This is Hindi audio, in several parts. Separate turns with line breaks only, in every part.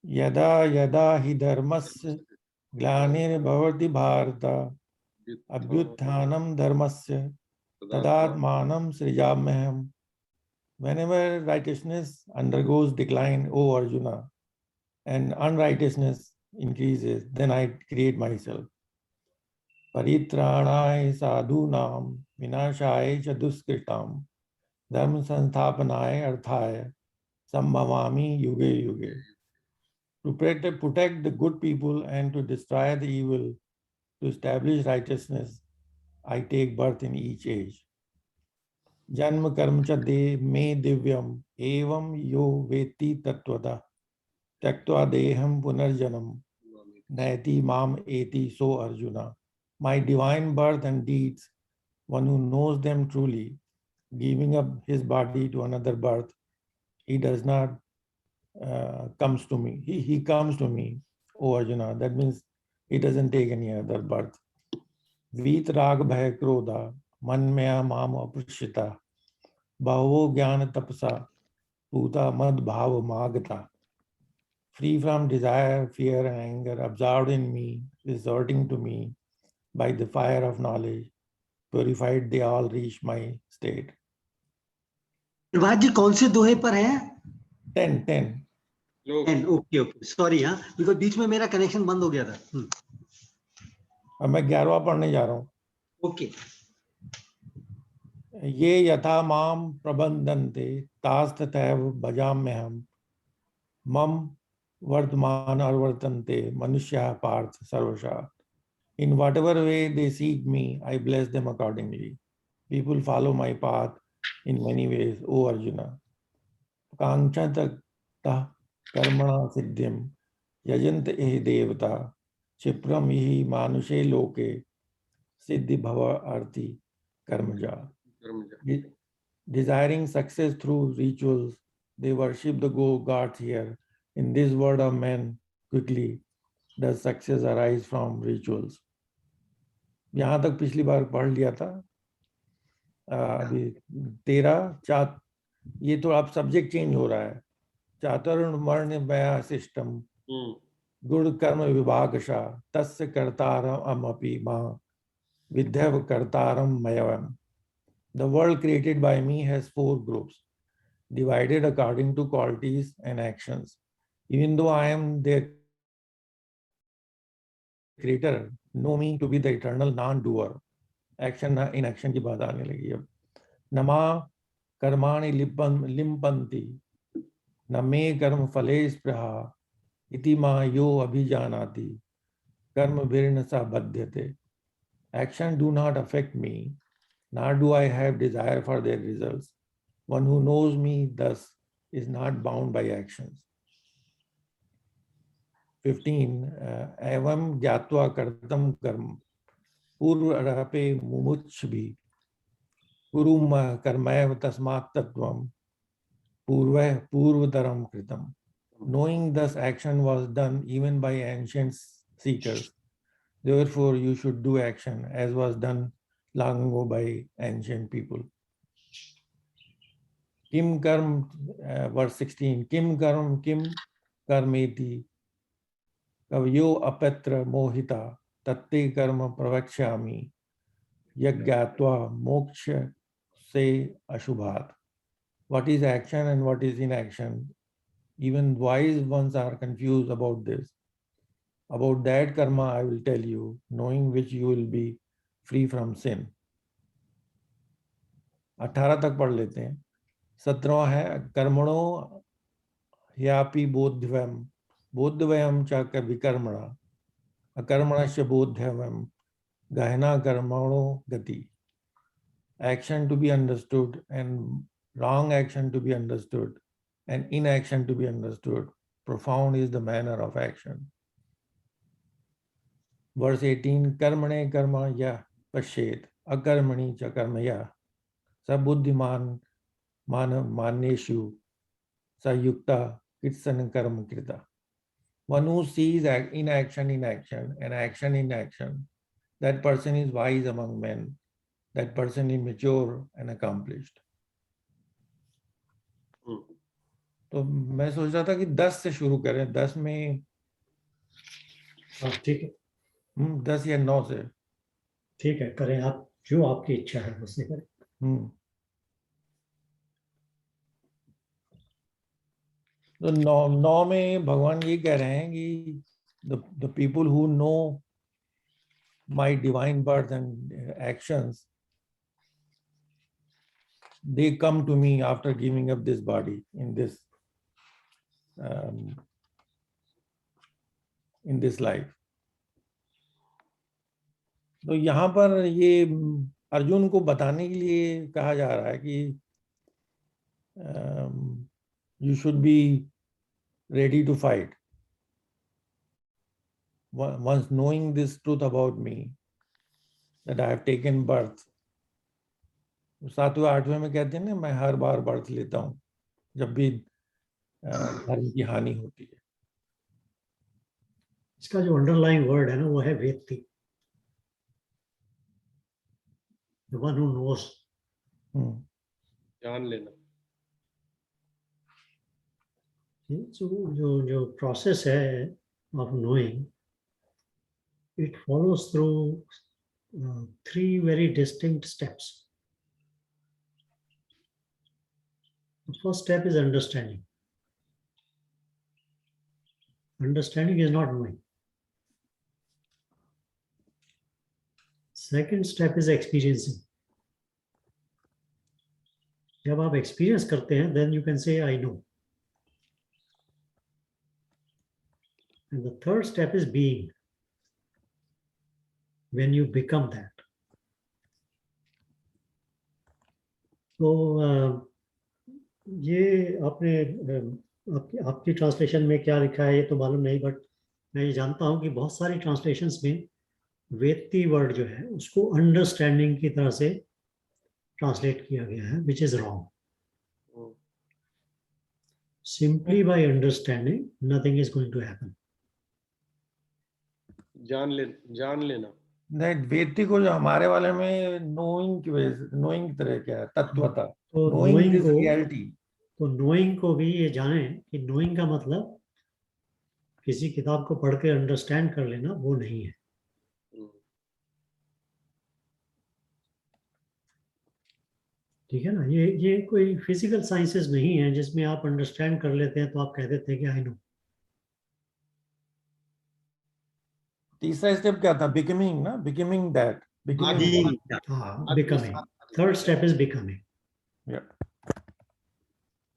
यदा यदा हि धर्मस्य ग्लानिर्भवति भारत अभ्युत्थानं धर्मस्य तदात्मानं सृजाम्यहम्. Whenever righteousness undergoes decline, O Arjuna, and unrighteousness increases, then I create myself. Paritrāṇāya sadhūnām vināṣāya ca duskritam dharma sansthapanāya arthāya sambhavami yuge yuge. To protect the good people and to destroy the evil, to establish righteousness, I take birth in each age. Janma karma cha de me divyam evam yo veti tattvata tyaktva deham punarjanam naiti mam eti so Arjuna. My divine birth and deeds, one who knows them truly, giving up his body to another birth, he does not comes to me. He comes to me, O Arjuna. That means he doesn't take any other birth. Vit rag bhaya krodha manmaya mam aprishita bhavo jnana tapasa puta mad bhava magata. Free from desire, fear and anger, absorbed in me, resorting to me by the fire of knowledge, purified they all reach my state.
प्रभात जी कौन से दोहे पर हैं?
10.
ओके ओके सॉरी हाँ बिकॉज बीच में मेरा कनेक्शन बंद हो गया था.
अब मैं 11वां पढ़ने जा रहा हूँ.
ओके.
ये यथा माम प्रबंधन्ते तास्तथैव भजाम्यहम् मम वर्तमान अर्वर्तन्ते मनुष्याः पार्थ सर्वशः. In whatever way they seek me, I bless them accordingly. People follow my path in many ways, O Arjuna. Kaṅchatah karmana siddhyam yajant ehi devata chipram ihi manushe loke siddhi bhava arti karmaja. Desiring success through rituals, they worship the gods here. In this world of men, quickly does success arise from rituals. यहाँ तक पिछली बार पढ़ लिया था. अभी 13 ये तो अब सब्जेक्ट चेंज हो रहा है. चातुर्वर्ण मया सिस्टम गुण कर्म विभागशा तस्य कर्तारम अपि मां विद्यव कर्तारम मयवम. The world created by me has 4 groups, divided according to qualities and actions. Even though I am their creator, know me to be the eternal non-doer. Action inaction की बात आने लगी अब. नमा कर्माणि लिम्पन्ति न मे कर्म फले स्पृहा इति मा यो अभिजानाति कर्म वीर्न सा बध्यते. Action do not affect me, nor do I have desire for their results. One who knows me thus is not bound by actions. 15. Evam gyatva kartam karma purvarape mumuchbhi kurum karmaev tasmat tattvam purvataram kritam. Knowing thus action was done even by ancient seekers. Therefore, you should do action as was done long ago by ancient people. Kim karm, verse 16. Kim karmeti kavyo apatra mohita tatte karma pravakshami yagyatva moksha se ashubhat. What is action and what is inaction? Even wise ones are confused about this. About that karma I will tell you, knowing which you will be free from sin. 18 तक पढ़ लेते हैं. 17वां है कर्मणो ह्यापि बोध्यवम बोद्धवयम च विकर्मणा अकर्मणस्य बोध्यवम गहना कर्मणो गति. Action to be understood and wrong action to be understood and inaction to be understood. Profound is the manner of action. Verse 18. Karmane karma ya pashet akarmani cha karmaya sabuddhiman maneshu sayukta kitsan karma krita. One who sees inaction in action and action in action, that person is wise among men. That person is mature and accomplished. तो मैं सोच रहा था कि 10 से शुरू करें, 10 में।
हाँ ठीक है,
10 या 9 से।
ठीक है, करें आप, जो आपकी इच्छा है उससे करें।
हम्म तो 9 में भगवान ये कह रहे हैं कि the people who know my divine birth and actions, they come to me after giving up this body um, in this life. तो यहाँ पर ये अर्जुन को बताने के लिए कहा जा रहा है कि you should be ready to fight. Once knowing this truth about me, that I have taken birth. 7वें 8वें में कहते हैं ना, मैं हर बार बर्थ लेता हूँ जब भी धर्म की हानि होती है।
इसका जो अंडरलाइन वर्ड है ना, वो है वेत्ति, the one who knows.
जान लेना।
जो प्रोसेस है of knowing, it follows through 3 very distinct steps. The first step is understanding. Understanding is not knowing. Second step is experiencing. जब आप experience करते हैं, then you can say I know. And the third step is being. When you become that. तो ये आपने आपकी ट्रांसलेशन में क्या लिखा है ये तो मालूम नहीं, बट मैं ये जानता हूँ कि बहुत सारी ट्रांसलेशंस में वेत्ती वर्ड जो है उसको अंडरस्टैंडिंग की तरह से ट्रांसलेट किया गया है, which is wrong. Simply by understanding nothing is going to happen.
जान लेना
नहीं, वेत्ती को जो हमारे वाले में नोइंग की वजह से, नोइंग की तरह क्या है, तत्वता,
तो
नोइंग दिस रियलिटी।
तो नोइंग को भी ये जाने कि नोइंग का मतलब किसी किताब को पढ़ के अंडरस्टैंड कर लेना वो नहीं है। ठीक है ना, ये कोई फिजिकल साइंसेस नहीं है जिसमें आप अंडरस्टैंड कर लेते हैं तो आप कह देते हैं कि आई नो।
तीसरा स्टेप क्या था? बिकमिंग ना, बिकमिंग दैट, बिकमिंग।
हाँ, becoming. Third step is becoming.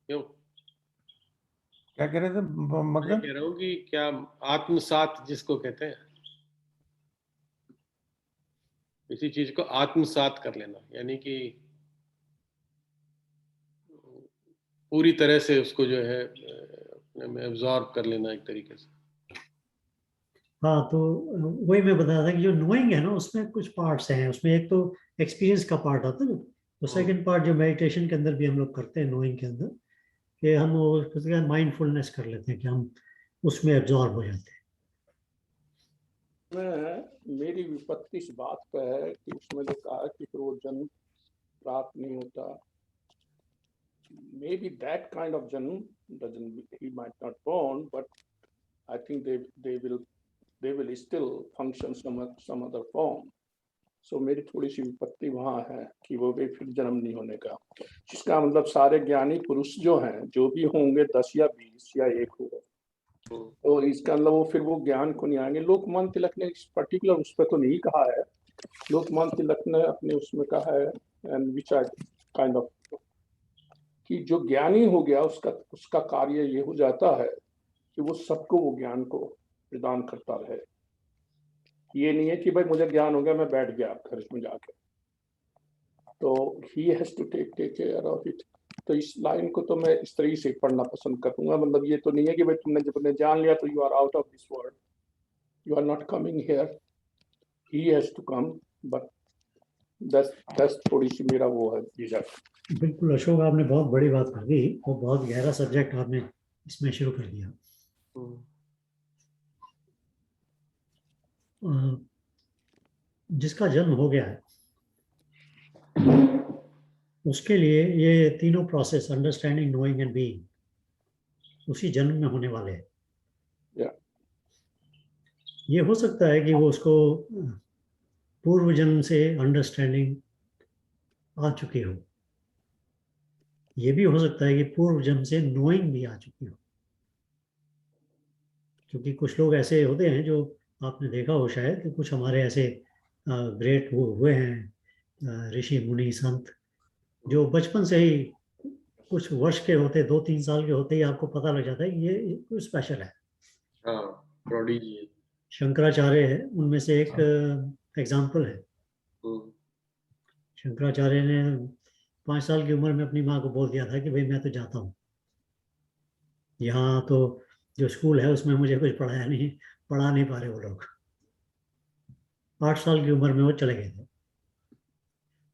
क्यों
क्या कह रहे थे
मैं
मतलब?
कह रहा हूँ कि क्या आत्मसात जिसको कहते हैं, किसी चीज को आत्मसात कर लेना, यानी कि पूरी तरह से उसको जो है अपने में एब्जॉर्ब कर लेना एक तरीके से।
हाँ, तो वही मैं बता रहा था कि जो नोइंग है ना उसमें कुछ पार्ट्स हैं। उसमें एक तो एक्सपीरियंस का पार्ट आता है ना, तो सेकंड पार्ट जो मेडिटेशन के अंदर भी हम लोग करते हैं नोइंग के अंदर, कि हम वो माइंडफुलनेस कर लेते हैं कि हम उसमें एब्जॉर्ब हो जाते हैं।
मेरी विपत्ति इस बात पर है कि उसमें जो कहा कि फिर वो जन्म प्राप्त नहीं होता, maybe that kind of janm he might not born, but I think they will still function some other form. So मेरी थोड़ी सी विपत्ति वहाँ है कि वो भी फिर जन्म नहीं होने का, जिसका मतलब सारे ज्ञानी पुरुष जो हैं जो भी होंगे 10 या 20 या 1 होगा, तो इसका मतलब वो फिर वो ज्ञान को नहीं आएंगे। लोकमान्य तिलक ने इस पर्टिकुलर उस पर तो नहीं कहा है, लोकमान्य तिलक ने अपने उसमें कहा है and which I kind of कि जो ज्ञानी हो गया उसका कार्य ये हो जाता है कि वो सबको वो ज्ञान को प्रदान करता रहे। ये नहीं है कि भाई मुझे ज्ञान हो गया मैं बैठ गया घर में जाके, तो he has to take care of it. तो इस लाइन को तो मैं इस तरीके से पढ़ना पसंद करूंगा। मतलब ये तो नहीं है कि भाई तुमने जब जान लिया तो you are out of this world, you are not coming here, he has to come, but that's थोड़ी सी मेरा वो है झिझक।
बिल्कुल अशोक, आपने बहुत बड़ी बात कर दी, वो बहुत गहरा सब्जेक्ट आपने इसमें शुरू कर दिया। जिसका जन्म हो गया है उसके लिए ये तीनों process, understanding, knowing and being, उसी जन्म में होने वाले हैं।
Yeah.
ये हो सकता है कि वो उसको पूर्व जन्म से अंडरस्टैंडिंग आ चुकी हो, ये भी हो सकता है कि पूर्व जन्म से नोइंग भी आ चुकी हो। क्योंकि कुछ लोग ऐसे होते हैं जो आपने देखा हो शायद कि कुछ हमारे ऐसे ग्रेट वो हुए हैं ऋषि मुनि संत, जो बचपन से ही कुछ वर्ष के होते, 2-3 साल के होते ही आपको पता लग जाता है कि ये कुछ स्पेशल है।
हाँ, प्रोडिजी।
शंकराचार्य है उनमें से एक एग्जाम्पल है। शंकराचार्य ने 5 साल की उम्र में अपनी माँ को बोल दिया था कि भाई मैं तो जाता हूँ, यहाँ तो जो स्कूल है उसमें मुझे कुछ पढ़ा नहीं पा रहे वो लोग। 8 साल की उम्र में वो चले गए थे।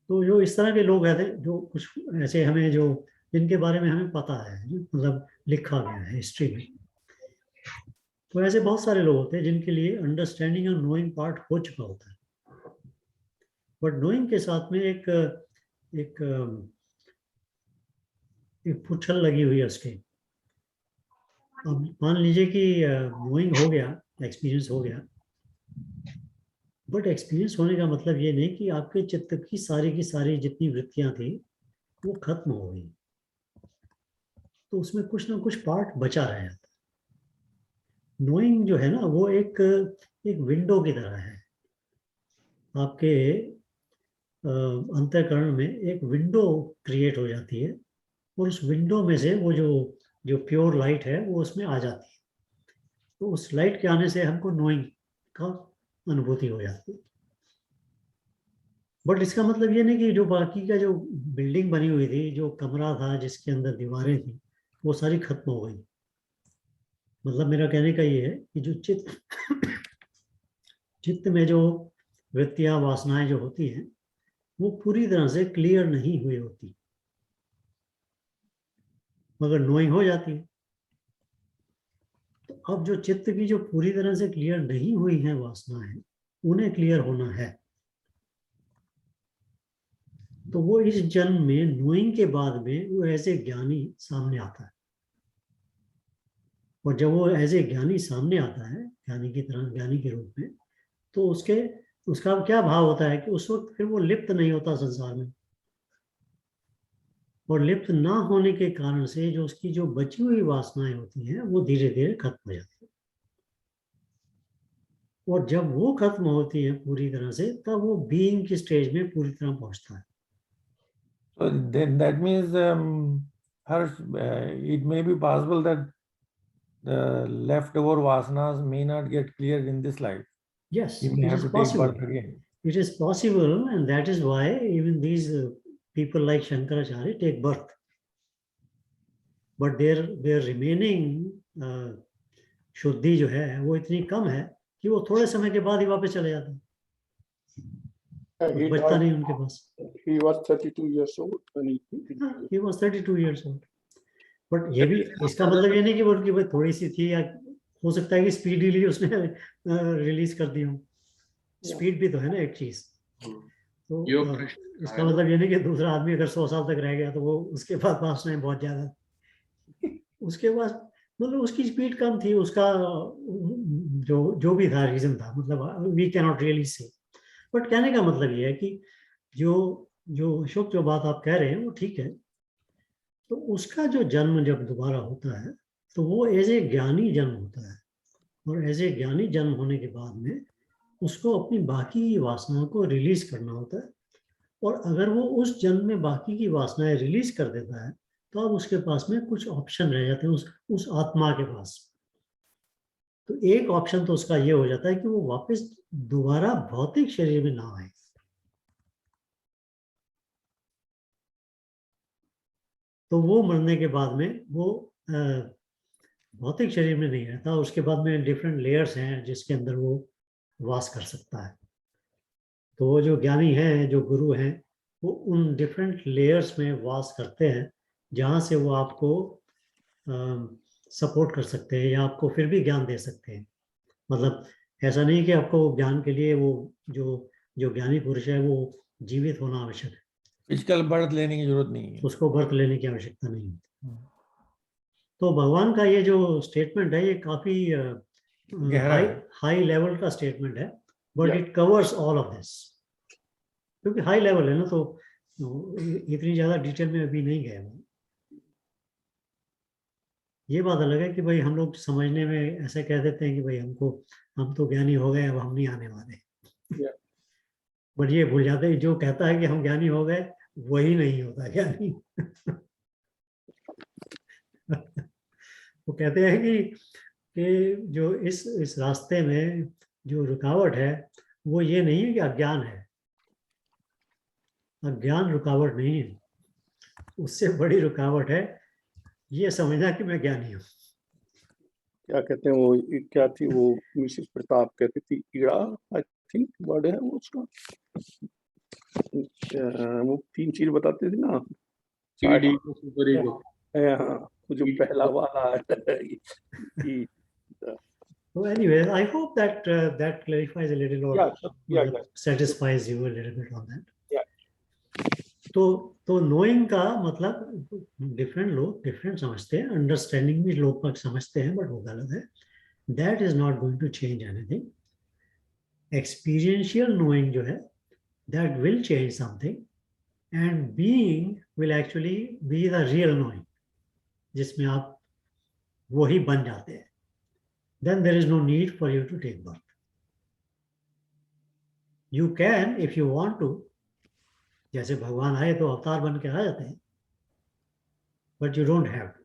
तो जो इस तरह के लोग हैं, जो कुछ ऐसे हमें, जो जिनके बारे में हमें पता है, मतलब लिखा गया है हिस्ट्री में, तो ऐसे बहुत सारे लोग होते हैं जिनके लिए अंडरस्टैंडिंग और नोइंग पार्ट हो चुका होता है। बट नोइंग के साथ में एक एक एक पुच्छल लगी हुई है उसके। अब मान लीजिए कि नोइंग हो गया, एक्सपीरियंस हो गया, बट एक्सपीरियंस होने का मतलब ये नहीं कि आपके चित्त की सारी जितनी वृत्तियां थी वो खत्म हो गई। तो उसमें कुछ ना कुछ पार्ट बचा रह जाता है। नोइंग जो है ना, वो एक विंडो की तरह है। आपके अंतःकरण में एक विंडो क्रिएट हो जाती है, और उस विंडो में से वो जो प्योर लाइट है वो उसमें आ जाती है। तो उस लाइट के आने से हमको नोइंग का अनुभूति हो जाती है। बट इसका मतलब ये नहीं कि जो बाकी का जो बिल्डिंग बनी हुई थी, जो कमरा था जिसके अंदर दीवारें थी, वो सारी खत्म हो गई। मतलब मेरा कहने का ये है कि जो चित्त में जो वृत्तियां, वासनाएं जो होती हैं, वो पूरी तरह से क्लियर नहीं हुई होती, मगर नोइंग हो जाती है। तो अब जो चित्त की जो पूरी तरह से क्लियर नहीं हुई है वासनाएं, उन्हें क्लियर होना है। तो वो इस जन्म में नोइंग के बाद में वो ऐसे ज्ञानी सामने आता है। और जब वो एज ए ज्ञानी सामने आता है, ज्ञानी की तरह, ज्ञानी के रूप में, तो उसका क्या भाव होता है कि उस वक्त फिर वो लिप्त नहीं होता संसार में। और लिप्त ना होने के कारण से जो उसकी जो बची हुई वासनाएं होती हैं वो धीरे धीरे खत्म हो जाती है। और जब वो खत्म होती है पूरी तरह से, तब वो बीइंग की स्टेज में पूरी तरह पहुंचता है।
So then that means, Harsh, it may be possible that the leftover vasanas may not get cleared in this life.
Yes,
You may
it
have
is
to take
possible.
birth again.
It is possible, and that is why even these people like Shankaracharya take birth. But their remaining शुद्धि जो है वो इतनी कम है कि वो थोड़े समय के बाद ही वापस चले जाते हैं,
He
बचता
died.
नहीं उनके पास।
He was 32 years old when
He was 32 years old. But ये भी, इसका मतलब ये नहीं कि वो उनकी भाई थोड़ी सी थी, या हो सकता है कि स्पीडीली उसने रिलीज कर दी हो। स्पीड भी तो है ना एक चीज। तो इसका मतलब ये नहीं कि दूसरा आदमी अगर 100 साल तक रह गया तो वो उसके बाद वासनाएं बहुत ज्यादा, उसके बाद मतलब उसकी स्पीड कम थी, उसका जो भी था रीजन था, मतलब we can not really say. But कहने का मतलब ये है कि जो अशोक जो बात आप कह रहे हैं वो ठीक है। तो उसका जो जन्म जब दोबारा होता है तो वो एज ए ज्ञानी जन्म होता है, और एज ए ज्ञानी जन्म होने के बाद में उसको अपनी बाकी वासनाओं को रिलीज करना होता है। और अगर वो उस जन्म में बाकी की वासनाएं रिलीज कर देता है, तो अब उसके पास में कुछ ऑप्शन रह जाते हैं उस आत्मा के पास। तो एक ऑप्शन तो उसका ये हो जाता है कि वो वापस दोबारा भौतिक शरीर में ना आए। तो वो मरने के बाद में वो भौतिक शरीर में नहीं रहता, उसके बाद में डिफरेंट लेयर्स हैं जिसके अंदर वो वास कर सकता है। तो वो जो ज्ञानी हैं, जो गुरु हैं, वो उन डिफरेंट लेयर्स में वास करते हैं, जहाँ से वो आपको सपोर्ट कर सकते हैं या आपको फिर भी ज्ञान दे सकते हैं। मतलब ऐसा नहीं कि आपको ज्ञान के लिए वो जो ज्ञानी पुरुष है वो जीवित होना आवश्यक है।
फिजिकल बर्थ लेने की जरूरत नहीं है।
उसको बर्थ लेने की आवश्यकता नहीं होती। तो भगवान का ये जो स्टेटमेंट है ये काफी
गहरा है।
हाई लेवल का स्टेटमेंट है, but
Yeah.
It covers all of this. क्योंकि हाई लेवल है ना, तो इतनी ज्यादा डिटेल में अभी नहीं गए हम। ये बात अलग है कि भाई हम लोग समझने में ऐसे कह देते हैं कि भाई हम तो ज्ञानी हो गए, अब हम नहीं आने वाले।
Yeah.
बट ये भूल जाते हैं जो कहता है कि हम ज्ञानी हो गए वही नहीं होता ज्ञानी। वो कहते हैं कि जो इस रास्ते में जो रुकावट है वो ये नहीं है कि अज्ञान है। अज्ञान रुकावट नहीं है, उससे बड़ी रुकावट है ये समझना कि मैं ज्ञानी हूँ।
क्या कहते हैं वो, क्या थी वो, मिसेस प्रताप कहती थी ईड़ा, आई थिंक वर्ड है वो उसका। वो 3 चीज बताते थे ना,
सीडी को सुपर ईगो।
हाँ, वो जो पहला वाला है।
So anyways, I hope that that clarifies a little or
Yeah.
satisfies you a little bit on that.
Yeah.
तो knowing का मतलब डिफरेंट लोग डिफरेंट समझते हैं, अंडरस्टैंडिंग भी लोग पक समझते हैं, बट वो गलत है। That is not going to change anything. Experiential knowing जो है that will change something, and being will actually be the real knowing, जिसमें आप वही बन जाते हैं। Then there is no need for you to take birth. You can, if you want to, जैसे भगवान आए तो अवतार बन के आ जाते हैं, but you don't have to.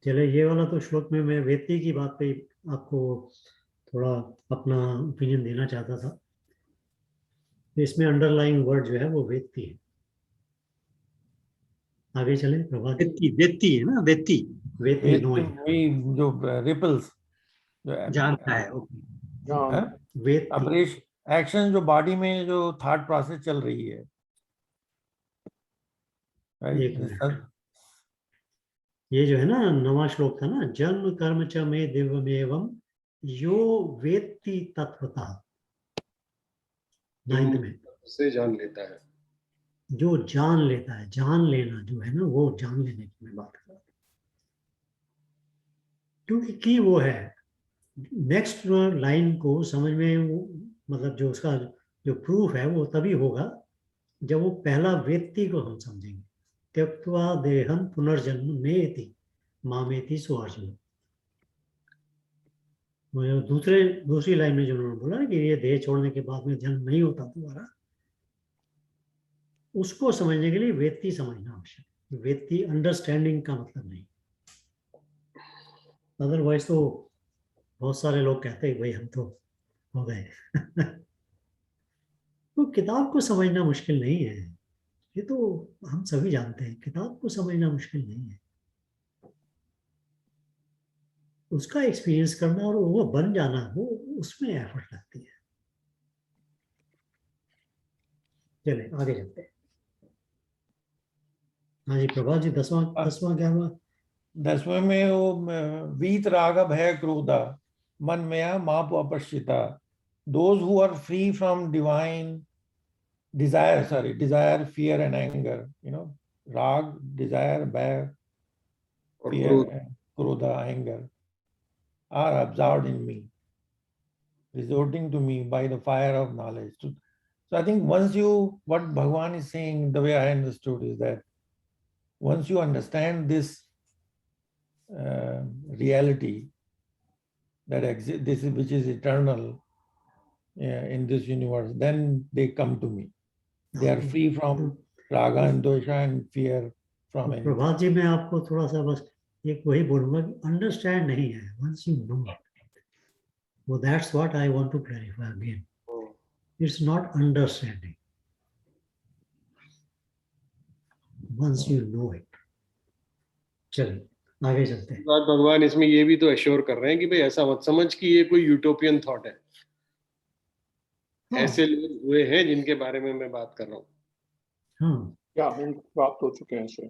चले, ये वाला तो श्लोक में मैं वेत्ती की बात पे आपको थोड़ा अपना ओपिनियन देना चाहता था। इसमें अंडरलाइंग वर्ड जो है वो वेत्ती है। आगे चले प्रभात।
वेत्ती है ना, वेत्ती
वेत्ती नोइंग,
वही जो रिपल्स
जानता है।
वेत्ती
एक्शन जो बॉडी में जो थॉट प्रोसेस चल रही है,
एक मिनट, ये जो है ना नवा श्लोक था ना, जन्म कर्म च मे दिव्यमेवं यो वेत्ति तत्वतः। 9th में
से जान लेता है,
जो जान लेता है, जान लेना जो है ना, वो जान लेने की मैं बात कर रहा हूँ। क्योंकि की वो है नेक्स्ट लाइन को समझ में, मतलब जो उसका जो प्रूफ है वो तभी होगा जब वो पहला वेत्ति को हम समझेंगे। त्यक्त्वा देहं पुनर्जन्म नेति मामेति सो अर्जुन। दूसरी लाइन में जो उन्होंने बोला कि ये देह छोड़ने के बाद में जन्म नहीं होता दोबारा, उसको समझने के लिए वेत्ति समझना आवश्यक है। वेत्ति अंडरस्टैंडिंग का मतलब नहीं, अदरवाइज तो बहुत सारे लोग कहते हैं भाई हम तो हो गए। तो किताब को समझना मुश्किल नहीं है, ये तो हम सभी जानते हैं। किताब को समझना मुश्किल नहीं है, उसका एक्सपीरियंस करना और वो बन जाना, वो उसमें एफर्ट लगती है। चले आगे चलते हैं। हाँ जी प्रभात जी, 10वां क्या हुआ?
10वें में वो वीत राग भय क्रोधा मन मया माप अपश्चिता, those who are free from divine desire, desire, fear and anger, rag, desire, bhaya, fear, krodha, anger, are absorbed in me, resorting to me by the fire of knowledge. So I think what Bhagavan is saying, the way I understood, is that once you understand this reality that exists, which is eternal in this universe, then they come to me. They are free from raga and dosha and fear from anything.
प्रभात जी, मैं आपको थोड़ा सा बस एक वही बोलूंगा कि अंडरस्टैंड नहीं है, once you know it. Well, that's what I want to clarify again. It's not understanding. Once you know it. चलिए आगे चलते हैं।
भगवान इसमें ये भी तो एश्योर कर रहे हैं कि भाई ऐसा मत समझ कि ये कोई यूटोपियन थॉट है। ऐसे लोग हुए हैं जिनके बारे में मैं बात कर रहा हूँ।
हाँ,
क्या हम प्राप्त हो चुके हैं इसे।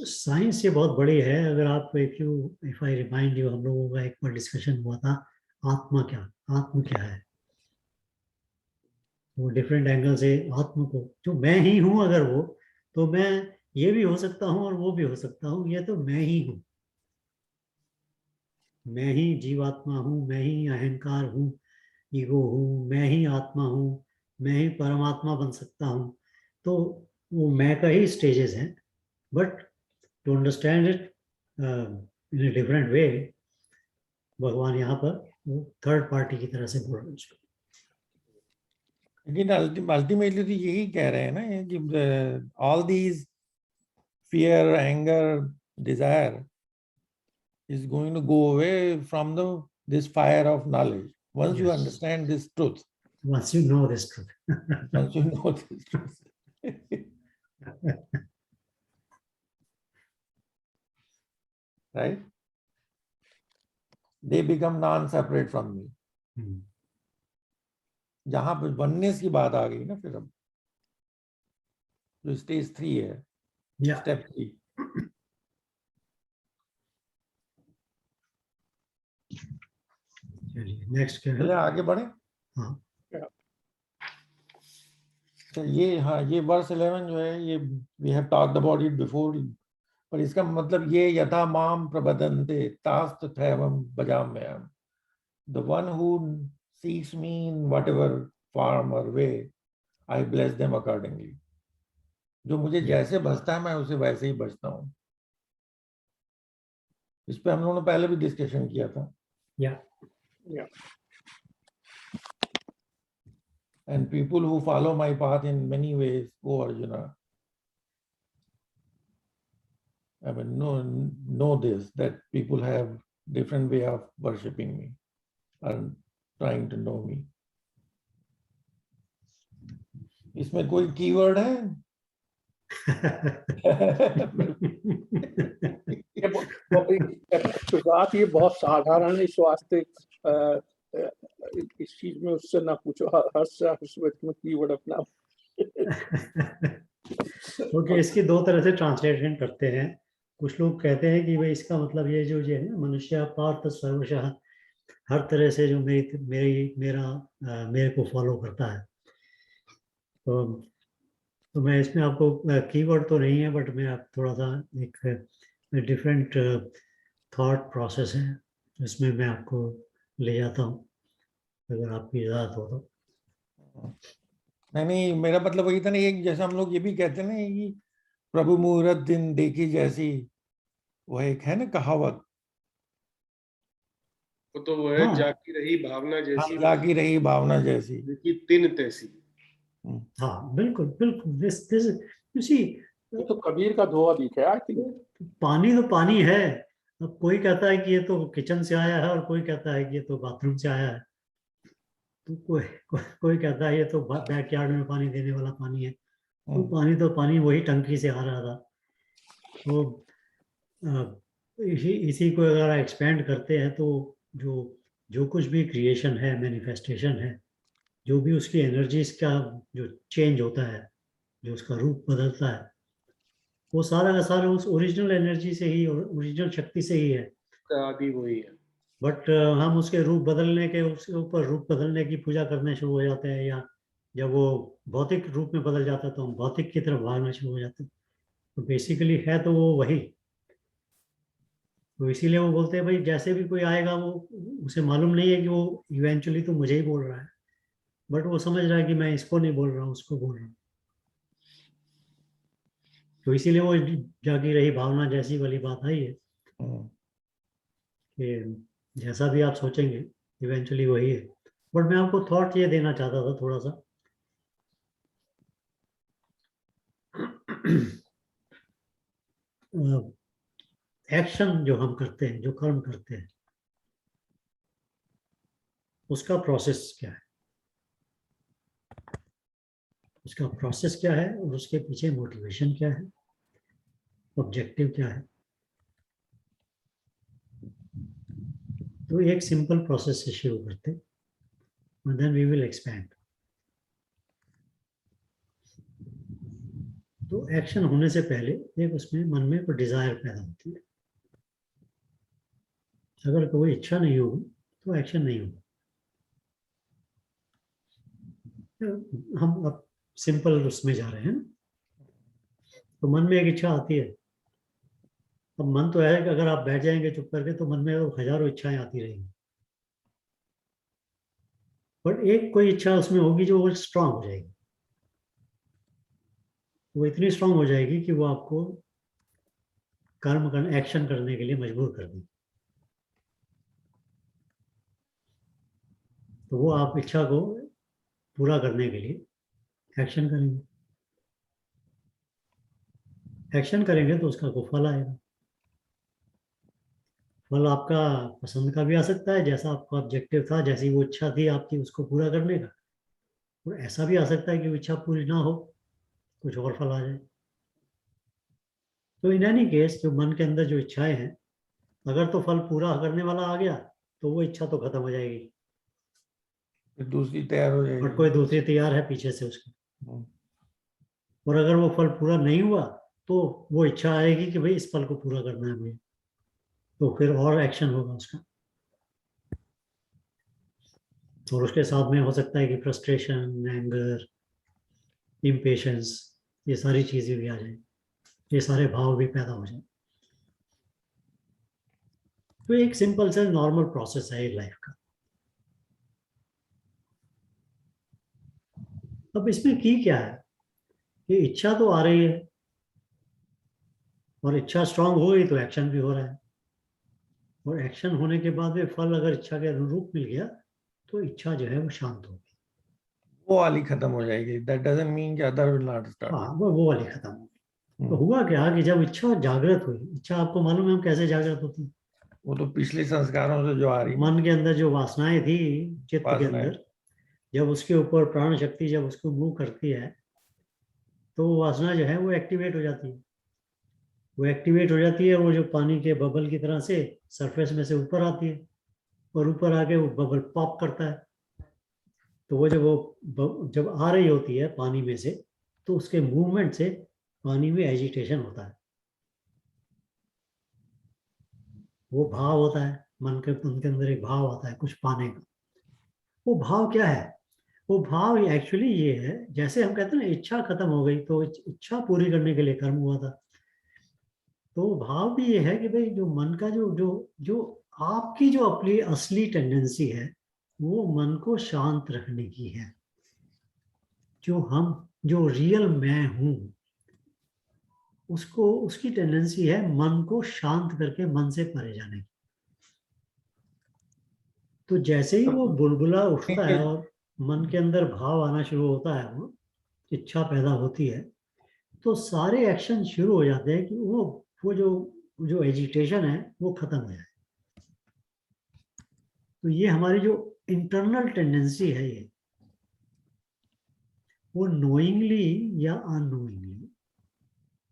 साइंस ये बहुत बड़ी है। अगर आप इफ आई रिमाइंड यू, हम लोगों का एक बार डिस्कशन हुआ था, आत्मा क्या है। वो डिफरेंट एंगल से आत्म को, जो मैं ही हूँ अगर वो, तो मैं ये भी हो सकता हूँ और वो भी हो सकता हूँ, ये तो मैं ही हूँ, मैं ही जीवात्मा हूँ, मैं ही अहंकार हूँ, ईगो हूँ, मैं ही आत्मा हूँ, मैं ही परमात्मा बन सकता हूँ। तो वो मैं का ही स्टेजेस हैं, but to understand it in a different way, भगवान यहाँ पर वो थर्ड पार्टी की तरह से बोल रहे हैं उसको।
लेकिन अल्टीमेटली तो यही कह रहे हैं ना ये कि all these fear, anger, desire is going to go away from this fire of knowledge. Once you
Yes.
understand this truth,
Once you know this truth.
once you know this truth, right? They become non-separate from me. जहां पर oneness की बात आ गई ना, फिर अब जो स्टेज 3 है,
Yeah.
स्टेप 3,
चलिए नेक्स्ट क्या है?
चले आगे बढ़े।
हाँ
तो ये, हाँ, ये वर्स 11 जो है, ये we have talked about it before, पर इसका मतलब ये यथा माम प्रबदन्ते तास्त थैवम भजाम्यहम्, the one who seeks me in whatever form or way, I bless them accordingly. जो मुझे जैसे बचता है मैं उसे वैसे ही बचता हूँ। इस पे हम लोगों ने पहले भी डिस्कशन किया था।
Yeah.
Yeah.
And people who follow my path in many ways, O Arjuna, I mean, know this, that people have different way of worshipping me and trying to know me. इसमें कोई कीवर्ड है?
बात ये बहुत साधारण है, इस वास्ते इस चीज में उससे ना पूछो, हर्ष में कीवर्ड अपना।
ओके, इसकी दो तरह से ट्रांसलेशन करते हैं। कुछ लोग कहते हैं कि भाई इसका मतलब ये जो है ना, मनुष्य पार्थ सर्वशः, हर तरह से जो मेरे को फॉलो करता है। तो मैं इसमें आपको कीवर्ड तो नहीं है, बट मैं आप थोड़ा सा एक डिफरेंट थॉट प्रोसेस है, इसमें मैं आपको ले जाता हूँ, अगर आपकी इजाज़त हो तो।
नहीं, मेरा मतलब वही था ना, एक जैसा हम लोग ये भी कहते हैं ना कि प्रभु मुहूर्त दिन देखी जैसी, वह एक है ना कहावत,
वो तो वो है,
हाँ।
जाकी रही भावना जैसी,
जागी रही भावना जैसी।
देखी तिन तैसी।
हाँ बिल्कुल बिल्कुल, दिस यू सी,
ये तो कबीर का दोहा भी है, आई थिंक।
पानी तो पानी है। अब कोई कहता है कि ये तो किचन से आया है, और कोई कहता है कि ये तो बाथरूम से आया है, तो कोई कहता है ये तो बैकयार्ड में पानी देने वाला पानी है। तो पानी वही टंकी से आ रहा था। तो इसी को अगर एक्सपेंड करते हैं, तो जो जो कुछ भी क्रिएशन है, मैनिफेस्टेशन है, जो भी उसकी एनर्जीज का जो चेंज होता है, जो उसका रूप बदलता है, वो सारा का सारा उस ओरिजिनल एनर्जी से ही, ओरिजिनल शक्ति से ही है।
आदि वही है।
बट हम उसके रूप बदलने के, उसके ऊपर रूप बदलने की पूजा करने शुरू हो जाते हैं, या जब वो भौतिक रूप में बदल जाता है तो हम भौतिक की तरफ भागना शुरू हो जाते हैं। तो बेसिकली है तो वो वही। तो इसीलिए वो बोलते हैं भाई जैसे भी कोई आएगा, वो उसे मालूम नहीं है कि वो इवेंचुअली तो मुझे ही बोल रहा है, बट वो समझ रहा है कि मैं इसको नहीं बोल रहा हूँ, उसको बोल रहा हूँ। तो इसीलिए वो जागी रही भावना जैसी वाली बात आई है कि जैसा भी आप सोचेंगे इवेंचुअली वही है। बट मैं आपको थॉट ये देना चाहता था थोड़ा सा, एक्शन जो हम करते हैं, जो कर्म करते हैं, उसका प्रोसेस क्या है, उसका प्रोसेस क्या है, और उसके पीछे मोटिवेशन क्या है, ऑब्जेक्टिव क्या है। तो एक सिंपल प्रोसेस से शुरू करते हैं, and then we will expand. तो एक्शन होने से पहले एक उसमें मन में कोई डिजायर पैदा होती है। अगर कोई इच्छा नहीं होगी तो एक्शन नहीं होगा। हम अब सिंपल उसमें जा रहे हैं। तो मन में एक इच्छा आती है। अब मन तो है कि अगर आप बैठ जाएंगे चुप करके तो मन में हजारों इच्छाएं आती रहेंगी, बट एक कोई इच्छा उसमें होगी जो स्ट्रांग हो जाएगी। वो इतनी स्ट्रांग हो जाएगी कि वो आपको कर्म करने, एक्शन करने के लिए मजबूर कर देगी। तो वो आप इच्छा को पूरा करने के लिए एक्शन करेंगे। एक्शन करेंगे तो उसका को फल आएगा। फल आपका पसंद का भी आ सकता है, जैसा आपका ऑब्जेक्टिव था, जैसी वो इच्छा थी आपकी उसको पूरा करने का। और ऐसा भी आ सकता है कि वो इच्छा पूरी ना हो, कुछ और फल आ जाए। तो इन एनी केस जो मन के अंदर जो इच्छाएं हैं, अगर तो फल पूरा करने वाला आ गया तो वो इच्छा तो खत्म हो जाएगी,
फिर दूसरी तैयार हो जाएगी।
और कोई दूसरी तैयार है पीछे से उसकी।
हम्म।
और अगर वो फल पूरा नहीं हुआ तो वो इच्छा आएगी कि भाई इस फल को पूरा करना है मुझे, तो फिर और एक्शन होगा उसका। और उसके साथ में हो सकता है कि फ्रस्ट्रेशन, एंगर, इम्पेशंस, ये सारी चीजें भी आ जाए, ये सारे भाव भी पैदा हो जाए। तो एक सिंपल सा नॉर्मल प्रोसेस है लाइफ का। अब इसमें की क्या है कि इच्छा तो आ रही है, और इच्छा स्ट्रांग हो गई तो एक्शन भी हो रहा है, और एक्शन होने के बाद में फल अगर इच्छा के अनुरूप मिल गया तो इच्छा जो है वो शांत होगी।
वो वाली खत्म हो जाएगी। दैट डजंट मीन कि अदर विल नॉट स्टार्ट।
हाँ, वो वाली खत्म होगी। तो हुआ क्या कि जब इच्छा जागृत हुई, इच्छा आपको मालूम है हम कैसे जागृत होती है?
वो तो पिछले संस्कारों से जो आ रही है,
मन के अंदर जो वासनाएं थी, चित्त के
वासनाएं।
अंदर, जब उसके ऊपर प्राण शक्ति जब उसको मूव करती है तो वो वासना जो है वो एक्टिवेट हो जाती है। वो एक्टिवेट हो जाती है, वो जो पानी के बबल की तरह से सरफेस में से ऊपर आती है, और ऊपर आके वो बबल पॉप करता है। तो वो जब आ रही होती है पानी में से, तो उसके मूवमेंट से पानी में एजिटेशन होता है। वो भाव होता है मन के, उनके अंदर एक भाव आता है कुछ पाने का। वो भाव क्या है? वो भाव एक्चुअली ये है, जैसे हम कहते हैं ना इच्छा खत्म हो गई तो इच्छा पूरी करने के लिए कर्म हुआ था। तो भाव भी ये है कि भाई जो मन का जो जो जो आपकी जो अपनी असली टेंडेंसी है वो मन को शांत रखने की है। जो रियल मैं हूं, उसको, उसकी टेंडेंसी है मन को शांत करके मन से परे जाने की। तो जैसे ही वो बुलबुला उठता है और मन के अंदर भाव आना शुरू होता है, वो इच्छा पैदा होती है, तो सारे एक्शन शुरू हो जाते हैं कि वो जो एजिटेशन है वो खत्म हो जाए। तो ये हमारी जो इंटरनल टेंडेंसी है, ये वो नोइंगली या अननोइंगली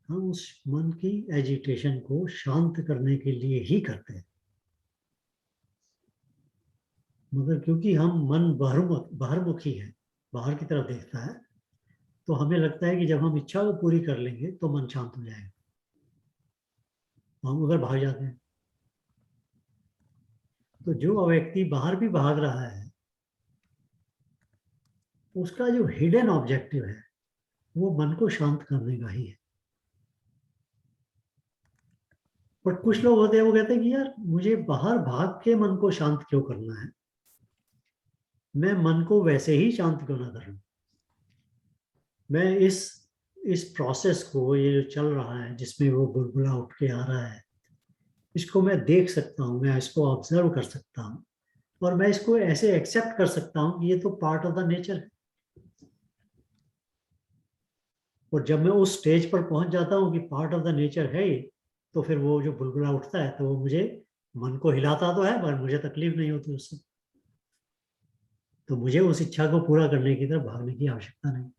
हम उस मन की एजिटेशन को शांत करने के लिए ही करते हैं। मगर क्योंकि हम मन बाहरमुखी है, बाहर की तरफ देखता है, तो हमें लगता है कि जब हम इच्छा को पूरी कर लेंगे तो मन शांत हो जाएगा, हम उधर भाग जाते हैं। तो जो व्यक्ति बाहर भी भाग रहा है, उसका जो हिडन ऑब्जेक्टिव है वो मन को शांत करने का ही है। बट कुछ लोग होते हैं वो कहते हैं कि यार मुझे बाहर भाग के मन को शांत क्यों करना है, मैं मन को वैसे ही शांत क्यों ना करूं। मैं इस प्रोसेस को, ये जो चल रहा है जिसमें वो बुलबुला उठ के आ रहा है, इसको मैं देख सकता हूँ, मैं इसको ऑब्जर्व कर सकता हूँ, और मैं इसको ऐसे एक्सेप्ट कर सकता हूँ कि ये तो पार्ट ऑफ द नेचर है। और जब मैं उस स्टेज पर पहुंच जाता हूँ कि पार्ट ऑफ द नेचर है ये, तो फिर वो जो बुलबुला उठता है तो वो मुझे, मन को हिलाता तो है पर मुझे तकलीफ नहीं होती उससे। तो मुझे उस इच्छा को पूरा करने की तरफ भागने की आवश्यकता नहीं।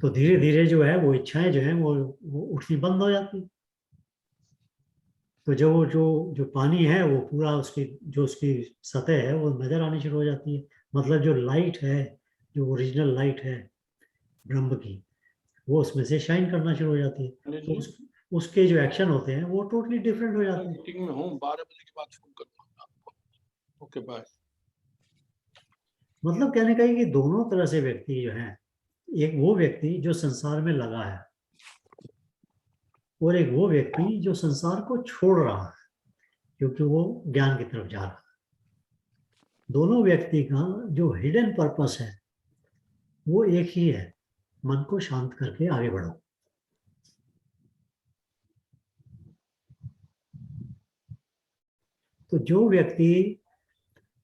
तो धीरे धीरे जो है वो इच्छाएं जो है वो उठनी बंद हो जाती। तो जो पानी है वो पूरा उसकी सतह है वो नजर आनी शुरू हो जाती है। मतलब जो लाइट है, जो ओरिजिनल लाइट है ब्रह्म की, वो उसमें से शाइन करना शुरू हो जाती है। तो उसके जो एक्शन होते हैं वो टोटली डिफरेंट हो जाते हैं।
मीटिंग में हूँ, 12 बजे के बाद फोन करूँगा आपको। Okay bye.
मतलब कहने का है कि दोनों तरह से व्यक्ति जो है, एक वो व्यक्ति जो संसार में लगा है और एक वो व्यक्ति जो संसार को छोड़ रहा है क्योंकि वो ज्ञान की तरफ जा रहा है। दोनों व्यक्ति का जो हिडन पर्पस है वो एक ही है, मन को शांत करके आगे बढ़ो। तो जो व्यक्ति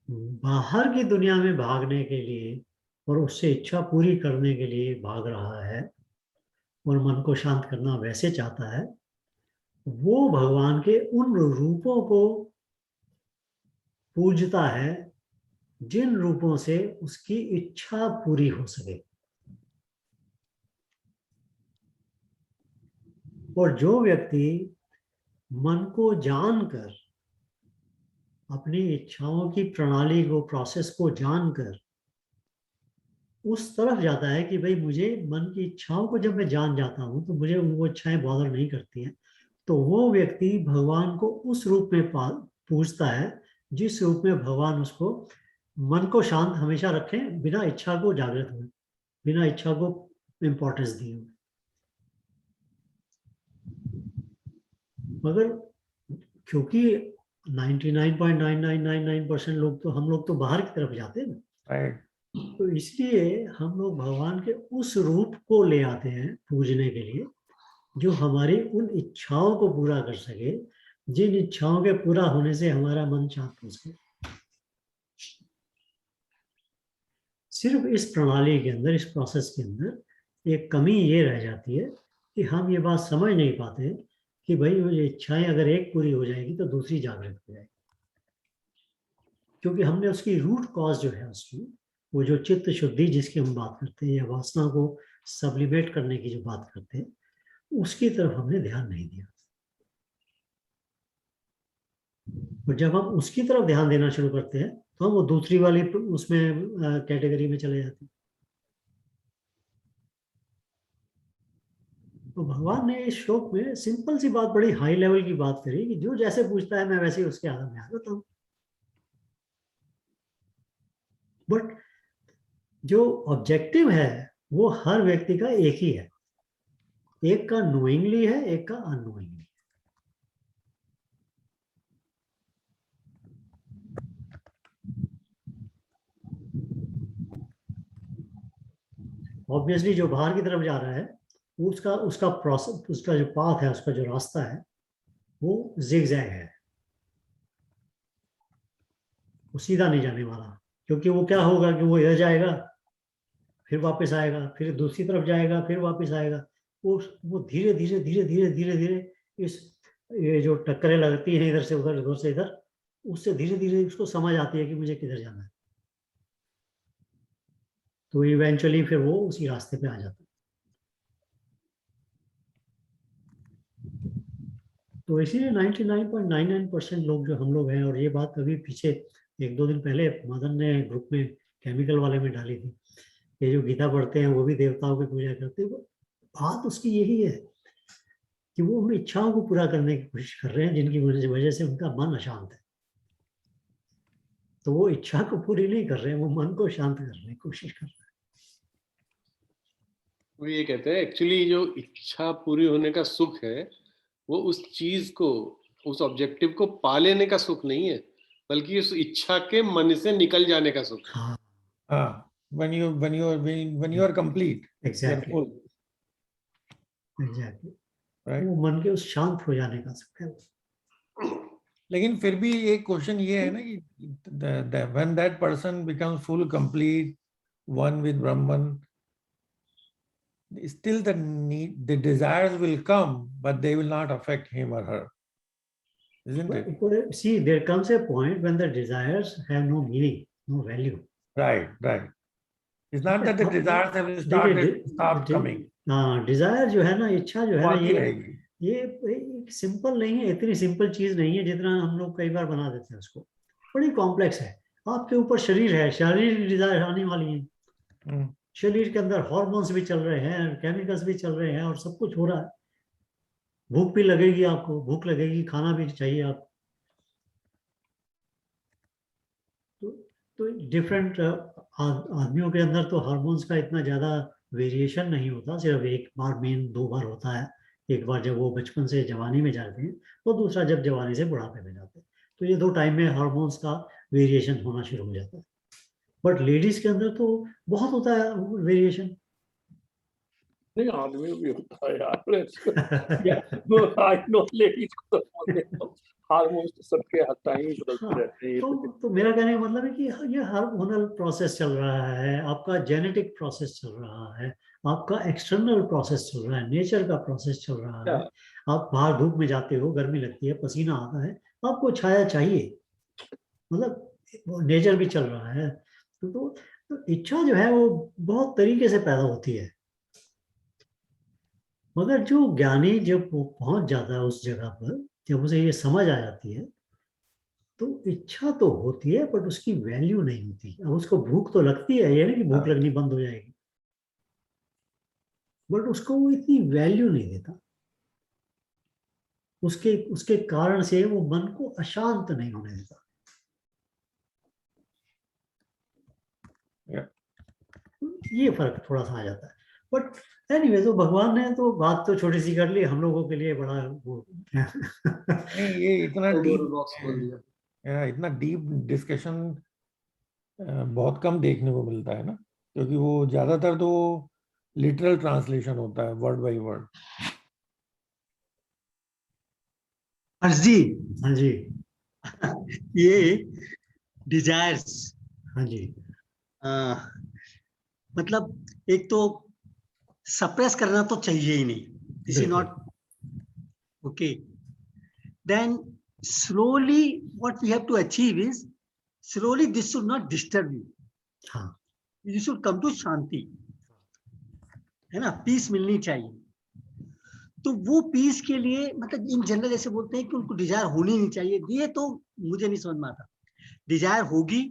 बाहर की दुनिया में भागने के लिए और उससे इच्छा पूरी करने के लिए भाग रहा है और मन को शांत करना वैसे चाहता है, वो भगवान के उन रूपों को पूजता है जिन रूपों से उसकी इच्छा पूरी हो सके। और जो व्यक्ति मन को जानकर, अपनी इच्छाओं की प्रणाली को, प्रोसेस को जानकर उस तरफ जाता है कि भाई मुझे मन की इच्छाओं को जब मैं जान जाता हूं तो मुझे वो इच्छाएं बॉदर नहीं करती हैं, तो वो व्यक्ति भगवान को उस रूप में पूजता है जिस रूप में भगवान उसको मन को शांत हमेशा रखें, बिना इच्छा को जागृत हुए, बिना इच्छा को इम्पोर्टेंस दिए। मगर क्योंकि 99.9999% लोग तो, हम लोग तो बाहर की तरफ जाते हैं,
Right.
तो इसलिए हम लोग भगवान के उस रूप को ले आते हैं पूजने के लिए जो हमारी उन इच्छाओं को पूरा कर सके, जिन इच्छाओं के पूरा होने से हमारा मन शांत हो सके। सिर्फ इस प्रणाली के अंदर, इस प्रोसेस के अंदर एक कमी ये रह जाती है कि हम ये बात समझ नहीं पाते कि भाई ये इच्छाएं अगर एक पूरी हो जाएगी तो दूसरी जागृत हो जाएगी, क्योंकि हमने उसकी रूट कॉज जो है उसकी, वो जो चित्त शुद्धि जिसकी हम बात करते हैं या वासना को सब्लिमेट करने की जो बात करते हैं, उसकी तरफ हमने ध्यान नहीं दिया। और जब हम उसकी तरफ ध्यान देना शुरू करते हैं तो हम वो दूसरी वाली उसमें कैटेगरी में चले जाते हैं। तो भगवान ने इस श्लोक में सिंपल सी बात, बड़ी हाई लेवल की बात करी कि जो जैसे पूछता है मैं वैसे ही उसके आदर में आ जाता हूं। बट जो ऑब्जेक्टिव है वो हर व्यक्ति का एक ही है, एक का नोइंगली है, एक का अननोइंगली। ऑब्वियसली जो बाहर की तरफ जा रहा है उसका प्रोसेस, उसका जो पाथ है, उसका जो रास्ता है वो जिगजैग है, वो सीधा नहीं जाने वाला। क्योंकि वो क्या होगा कि वो इधर जाएगा फिर वापस आएगा, फिर दूसरी तरफ जाएगा फिर वापस आएगा। वो धीरे धीरे धीरे धीरे धीरे धीरे इस, ये जो टक्करें लगती हैं इधर से उधर से इधर, उससे धीरे धीरे उसको समझ आती है कि मुझे किधर जाना है, तो इवेंचुअली फिर वो उसी रास्ते पे आ जाता है। तो इसीलिए 99.99% लोग जो हम लोग हैं, और ये बात अभी पीछे 1-2 दिन पहले मदन ने ग्रुप में केमिकल वाले में डाली थी, ये जो गीता पढ़ते हैं वो भी देवताओं की पूजा करते हैं, बात उसकी यही है कि वो उन इच्छाओं को पूरा करने की कोशिश कर रहे हैं जिनकी वजह से उनका मन अशांत है। तो वो इच्छा को पूरी नहीं कर रहे हैं, वो मन को शांत करने की कोशिश कर रहे हैं।
वो ये कहते हैं एक्चुअली जो इच्छा पूरी होने का सुख है वो उस चीज को, उस ऑब्जेक्टिव को पा लेने का सुख नहीं है, बल्कि उस इच्छा के मन से निकल जाने का सुख है।
हाँ,
when you are complete,
exactly,
you're full,
exactly,
right?
वो मन के उस शांत हो जाने का सुख है।
लेकिन फिर भी एक क्वेश्चन ये है ना कि when that person becomes full, complete, one with Brahman, still the desires will come, but they will not affect him or her, isn't it?
But see, there comes a point when the desires have no meaning, no value.
Right. It's not that the desires have stopped coming.
हाँ, डिजायर जो है ना, इच्छा जो है ना,
आती रहेगी।
ये सिंपल नहीं है, इतनी सिंपल चीज नहीं है जितना हम लोग कई बार बना देते हैं उसको। बड़ी कॉम्प्लेक्स है। आपके ऊपर शरीर है, शरीर की डिजायर आने वाली है, शरीर के अंदर हार्मोन्स भी चल रहे हैं, केमिकल्स भी चल रहे हैं और सब कुछ हो रहा है। भूख भी लगेगी आपको, भूख लगेगी, खाना भी चाहिए आपको। तो डिफरेंट आदमियों के अंदर तो हार्मोन्स का इतना ज़्यादा वेरिएशन नहीं होता, सिर्फ एक बार मेन 2 बार होता है। एक बार जब वो बचपन से जवानी में जाते हैं, और दूसरा जब जवानी से बुढ़ापे में जाते हैं। तो ये 2 टाइम में हार्मोन्स का वेरिएशन होना शुरू हो जाता है। बट लेडीज के अंदर तो बहुत होता है वेरिएशन।
नहीं, आदमी भी होता है यार। आई नो लेडीज को तो हार्मोन्स तो सबके हर टाइम ही बदलते रहते हैं।
तो मेरा कहने का मतलब है कि ये हार्मोनल प्रोसेस चल रहा है, आपका जेनेटिक प्रोसेस चल रहा है, आपका एक्सटर्नल प्रोसेस चल रहा है, नेचर का प्रोसेस चल रहा है। आप बाहर धूप में जाते हो, गर्मी लगती है, पसीना आता है, आपको छाया चाहिए, मतलब नेचर भी चल रहा है। तो इच्छा जो है वो बहुत तरीके से पैदा होती है। मगर जो ज्ञानी जब वो पहुंच जाता है उस जगह पर, जब उसे ये समझ आ जाती है, तो इच्छा तो होती है बट उसकी वैल्यू नहीं होती। अब उसको भूख तो लगती है, ये नहीं कि भूख लगनी बंद हो जाएगी, बट उसको वो इतनी वैल्यू नहीं देता। उसके उसके कारण से वो मन को अशांत नहीं होने देता। ये फर्क थोड़ा सा आ जाता है। बट एनीवे, तो भगवान ने तो बात तो छोटी सी कर ली, हम लोगों के लिए बड़ा वो
नहीं, ये इतना
बॉक्स खोल दिया।
इतना डीप डिस्कशन बहुत कम देखने को मिलता है ना, क्योंकि वो ज्यादातर तो लिटरल ट्रांसलेशन होता है, वर्ड बाय वर्ड।
जी,
हाँ जी,
ये डिजायर्स,
हाँ जी,
मतलब एक तो सप्रेस करना तो चाहिए ही नहीं, this is not okay. Then slowly what we have to achieve is, slowly this should not disturb you,
हाँ,
you should come to shanti, है ना, पीस मिलनी चाहिए। तो वो पीस के लिए मतलब इन जनरल ऐसे बोलते हैं कि उनको डिजायर होनी नहीं चाहिए, ये तो मुझे नहीं समझ में आता। डिजायर होगी,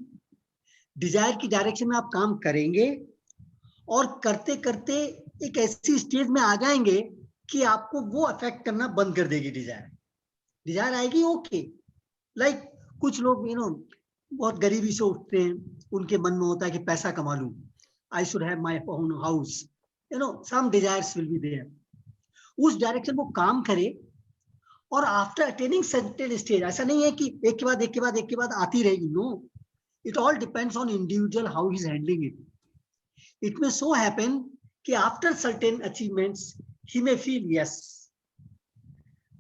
डिजायर की डायरेक्शन में आप काम करेंगे, और करते करते एक ऐसी स्टेज में आ जाएंगे कि आपको वो अफेक्ट करना बंद कर देगी। डिजायर डिजायर आएगी, ओके। लाइक कुछ लोग बहुत गरीबी से उठते हैं, उनके मन में होता है कि पैसा कमा लूं, I should have my own house, some desires will be there. उस डायरेक्शन वो काम करे, और आफ्टर अटेनिंग सर्टेन स्टेज, ऐसा नहीं है कि एक के बाद एक के बाद एक के बाद आती रहेगी, no, it all depends on individual how he is handling it. It may so happen कि after certain achievements he may feel, yes,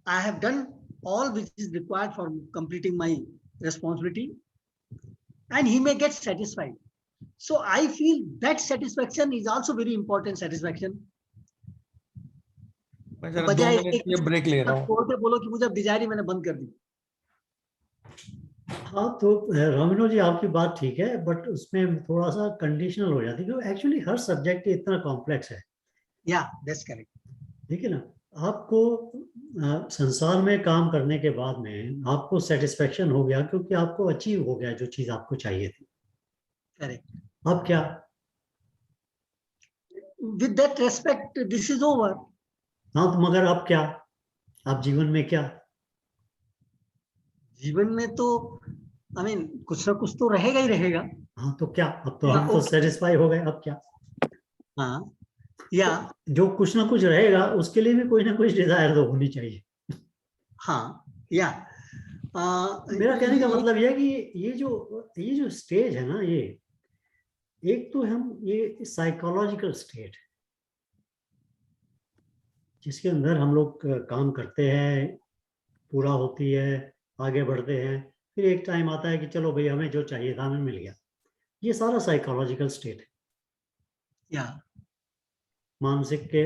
I have done all which is required for completing my responsibility, and he may get satisfied. So I feel that satisfaction is also very important satisfaction.
मैं जरा 2
बजाय
मिनट के लिए ब्रेक ले रहा हूँ।
छोड़ के बोलो कि मुझे अब डिजायर ही मैंने बंद कर दी।
हाँ, तो रामिनो जी आपकी बात ठीक है, बट उसमें थोड़ा सा कंडीशनल हो जाती है, क्योंकि एक्चुअली हर सब्जेक्ट इतना कॉम्प्लेक्स है।
या दैट्स करेक्ट।
ठीक है ना, आपको संसार में काम करने के बाद में आपको सेटिस्फेक्शन हो गया, क्योंकि आपको अचीव हो गया जो चीज आपको चाहिए थी।
करेक्ट।
अब क्या?
With that respect this is over.
हाँ, तो मगर अब क्या? आप जीवन में क्या?
जीवन में तो आई मीन कुछ ना कुछ तो रहेगा ही रहेगा।
हाँ, तो क्या? अब तो हम तो सेटिस्फाई हो गए, अब क्या?
हाँ, या
जो कुछ ना कुछ रहेगा उसके लिए भी कोई ना कोई डिजायर तो होनी चाहिए।
हाँ, या
मेरा कहने का मतलब यह है कि ये जो स्टेज है ना, ये एक तो ये साइकोलॉजिकल स्टेट है, जिसके अंदर हम लोग काम करते हैं, पूरा होती है, आगे बढ़ते हैं, फिर एक टाइम आता है कि चलो भाई हमें जो चाहिए था हमें मिल गया। ये सारा साइकोलॉजिकल स्टेट है।
या
मानसिक के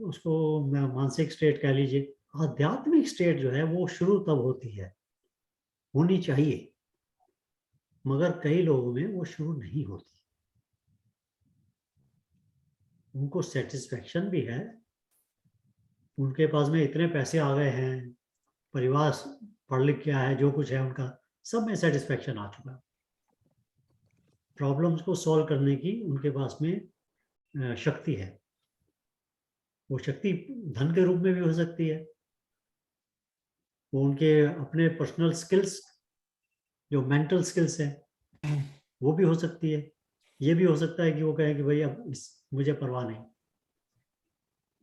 उसको मानसिक स्टेट कह लीजिए। आध्यात्मिक स्टेट जो है वो शुरू तब होती है, होनी चाहिए, मगर कई लोगों में वो शुरू नहीं होती। उनको सेटिस्फेक्शन भी है, उनके पास में इतने पैसे आ गए हैं, परिवार पढ़ लिख गया है, जो कुछ है उनका सब में सेटिस्फेक्शन आ चुका है। प्रॉब्लम्स को सॉल्व करने की उनके पास में शक्ति है। वो शक्ति धन के रूप में भी हो सकती है, वो उनके अपने पर्सनल स्किल्स, जो मेंटल स्किल्स है, वो भी हो सकती है। ये भी हो सकता है कि वो कहे कि भाई अब मुझे परवाह नहीं,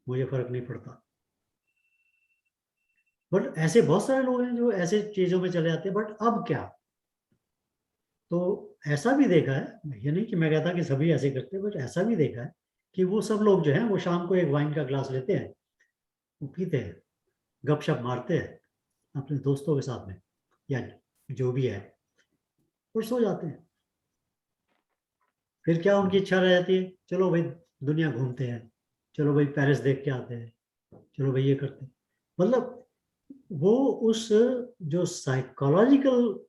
मुझे फर्क नहीं पड़ता। बट ऐसे बहुत सारे लोग हैं जो ऐसे चीजों में चले जाते हैं। बट अब क्या, तो ऐसा भी देखा है, ये नहीं कि मैं कहता कि सभी ऐसे करते हैं, बट ऐसा भी देखा है कि वो सब लोग जो है वो शाम को एक वाइन का ग्लास लेते हैं, वो पीते हैं, गपशप मारते हैं अपने दोस्तों के साथ में या जो भी है, और सो जाते हैं। फिर क्या उनकी इच्छा रह जाती है, चलो भाई दुनिया घूमते हैं, चलो भाई पेरिस देख के आते हैं, चलो भाई ये करते हैं। मतलब वो उस जो साइकोलॉजिकल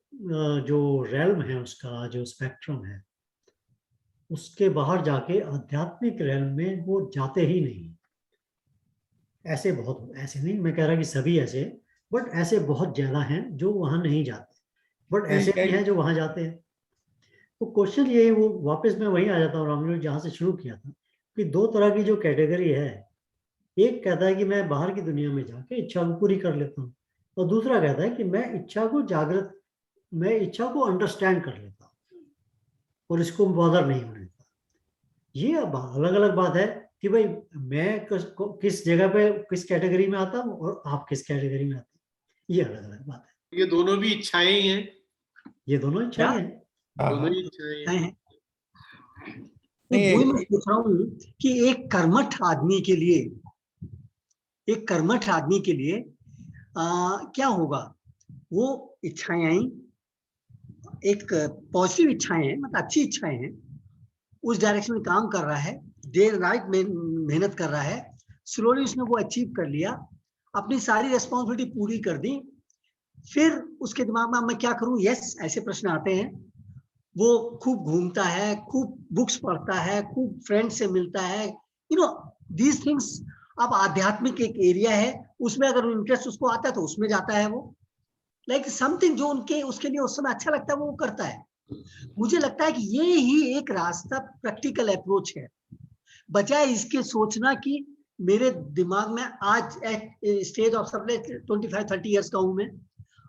जो रेल्म है, उसका जो स्पेक्ट्रम है, उसके बाहर जाके आध्यात्मिक रेल्म में वो जाते ही नहीं। ऐसे बहुत, ऐसे नहीं मैं कह रहा कि सभी ऐसे, बट ऐसे बहुत ज्यादा हैं जो वहां नहीं जाते, बट ऐसे भी हैं जो वहां जाते हैं। तो क्वेश्चन ये है, वो वापस मैं वहीं आ जाता हूँ रामलीला जहाँ से शुरू किया था, कि दो तरह की जो कैटेगरी है, एक कहता है कि मैं बाहर की दुनिया में जाके इच्छा को पूरी कर लेता हूँ, और दूसरा कहता है कि मैं इच्छा को अंडरस्टैंड कर लेता हूँ और इसको बॉदर नहीं होने देता। ये अब अलग अलग बात है कि भाई मैं किस जगह पे किस कैटेगरी में आता हूँ और आप किस कैटेगरी में आते हैं, ये अलग अलग बात है।
ये दोनों भी इच्छाएं ही हैं,
ये दोनों इच्छाएं हैं।
दोनों ही इच्छाएं हैं।
नहीं,
वही मैं सोच रहा हूँ कि एक कर्मठ आदमी के लिए क्या होगा, वो इच्छाएं आई, एक पॉजिटिव इच्छाएं हैं, मतलब अच्छी इच्छाएं हैं, उस डायरेक्शन में काम कर रहा है, देर रात मेहनत कर रहा है, स्लोली उसने वो अचीव कर लिया, अपनी सारी रेस्पॉन्सिबिलिटी पूरी कर दी। फिर उसके दिमाग में मैं क्या करूं, यस ऐसे प्रश्न आते हैं। वो खूब घूमता है, खूब बुक्स पढ़ता है, खूब फ्रेंड से मिलता है, यू नो दीज थिंग्स। अब आध्यात्मिक एक एरिया है, उसमें अगर इंटरेस्ट उसको आता है तो उसमें जाता है वो, लाइक समथिंग जो उसके लिए उस समय अच्छा लगता है वो करता है। मुझे लगता है कि ये ही एक रास्ता, प्रैक्टिकल अप्रोच है, बजाय इसके सोचना कि मेरे दिमाग में आज स्टेज ऑफ सब 25-30 ईयर्स का हूं मैं,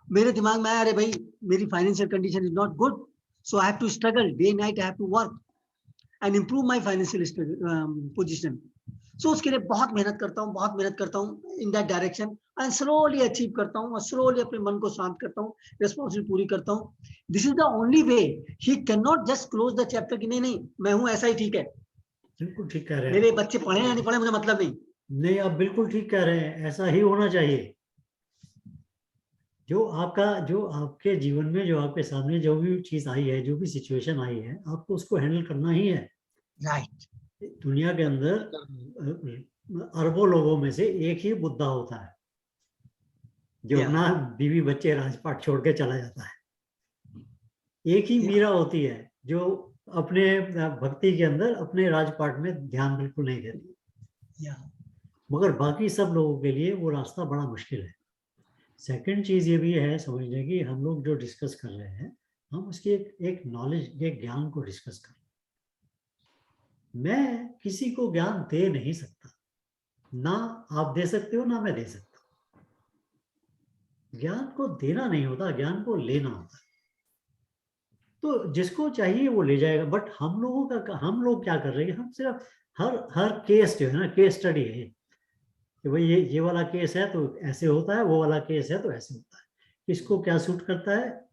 मेरे दिमाग में आया अरे भाई मेरी financial condition is not good, so I have to struggle day night, I have to work and improve my financial position. So उसके लिए बहुत मेहनत करता हूँ in that direction, and slowly achieve करता हूँ और स्लोली अपने मन को शांत करता हूँ, रिस्पॉन्सिबिलिटी पूरी करता हूँ। This is the only way. He can not just close the chapter कि नहीं मैं हूँ ऐसा ही ठीक है,
बिल्कुल ठीक कह रहे हैं
मेरे बच्चे पढ़े या नहीं पढ़े मुझे मतलब नहीं।
नहीं, आप बिल्कुल ठीक कह रहे हैं, ऐसा ही होना चाहिए। जो आपके जीवन में, जो आपके सामने जो भी चीज आई है, जो भी सिचुएशन आई है, आपको उसको हैंडल करना ही है।
राइट।
दुनिया के अंदर अरबों लोगों में से एक ही बुद्धा होता है जो अपना बीवी बच्चे राजपाट छोड़ के चला जाता है। एक ही मीरा होती है जो अपने भक्ति के अंदर अपने राजपाट में ध्यान बिल्कुल नहीं देती। मगर बाकी सब लोगों के लिए वो रास्ता बड़ा मुश्किल है। सेकंड चीज ये भी है समझने की, हम लोग जो डिस्कस कर रहे हैं, हम उसकी एक नॉलेज, एक ज्ञान को डिस्कस कर रहे हैं। मैं किसी को ज्ञान दे नहीं सकता, ना आप दे सकते हो ना मैं दे सकता। ज्ञान को देना नहीं होता, ज्ञान को लेना होता है। तो जिसको चाहिए वो ले जाएगा। बट हम लोग क्या कर रहे हैं, हम सिर्फ हर केस जो है ना, केस स्टडी है कि भाई ये वाला केस है तो ऐसे होता है, वो वाला केस है तो ऐसे होता है, किसको क्या सूट करता है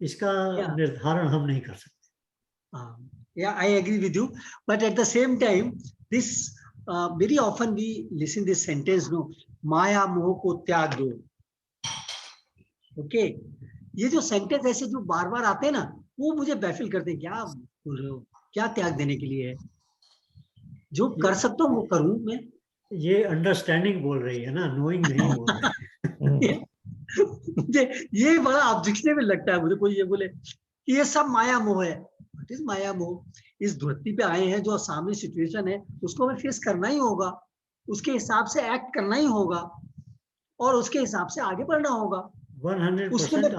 इसका निर्धारण हम नहीं कर सकते।
Yeah, I agree with you, but at the same time, this very often we listen this sentence, no, माया मोह को त्याग दो। ओके, ये जो सेंटेंस ऐसे जो बार बार आते हैं ना, वो मुझे बैफिल करते हैं। क्या बोल रहे हो, क्या त्याग देने के लिए है? जो कर सकता हूँ वो करूं मैं।
ये अंडरस्टैंडिंग बोल रही है ना, नोइंग नहीं बोल रही है।
मुझे ये बड़ा ऑब्जेक्शनेबल लगता है मुझे, कोई ये बोले कि ये सब माया मोह है। व्हाट इज माया मोह? इस धरती पे आए हैं, जो सामने सिचुएशन है उसको हमें फेस करना ही होगा, उसके हिसाब से एक्ट करना ही होगा और उसके हिसाब से आगे बढ़ना होगा।
100%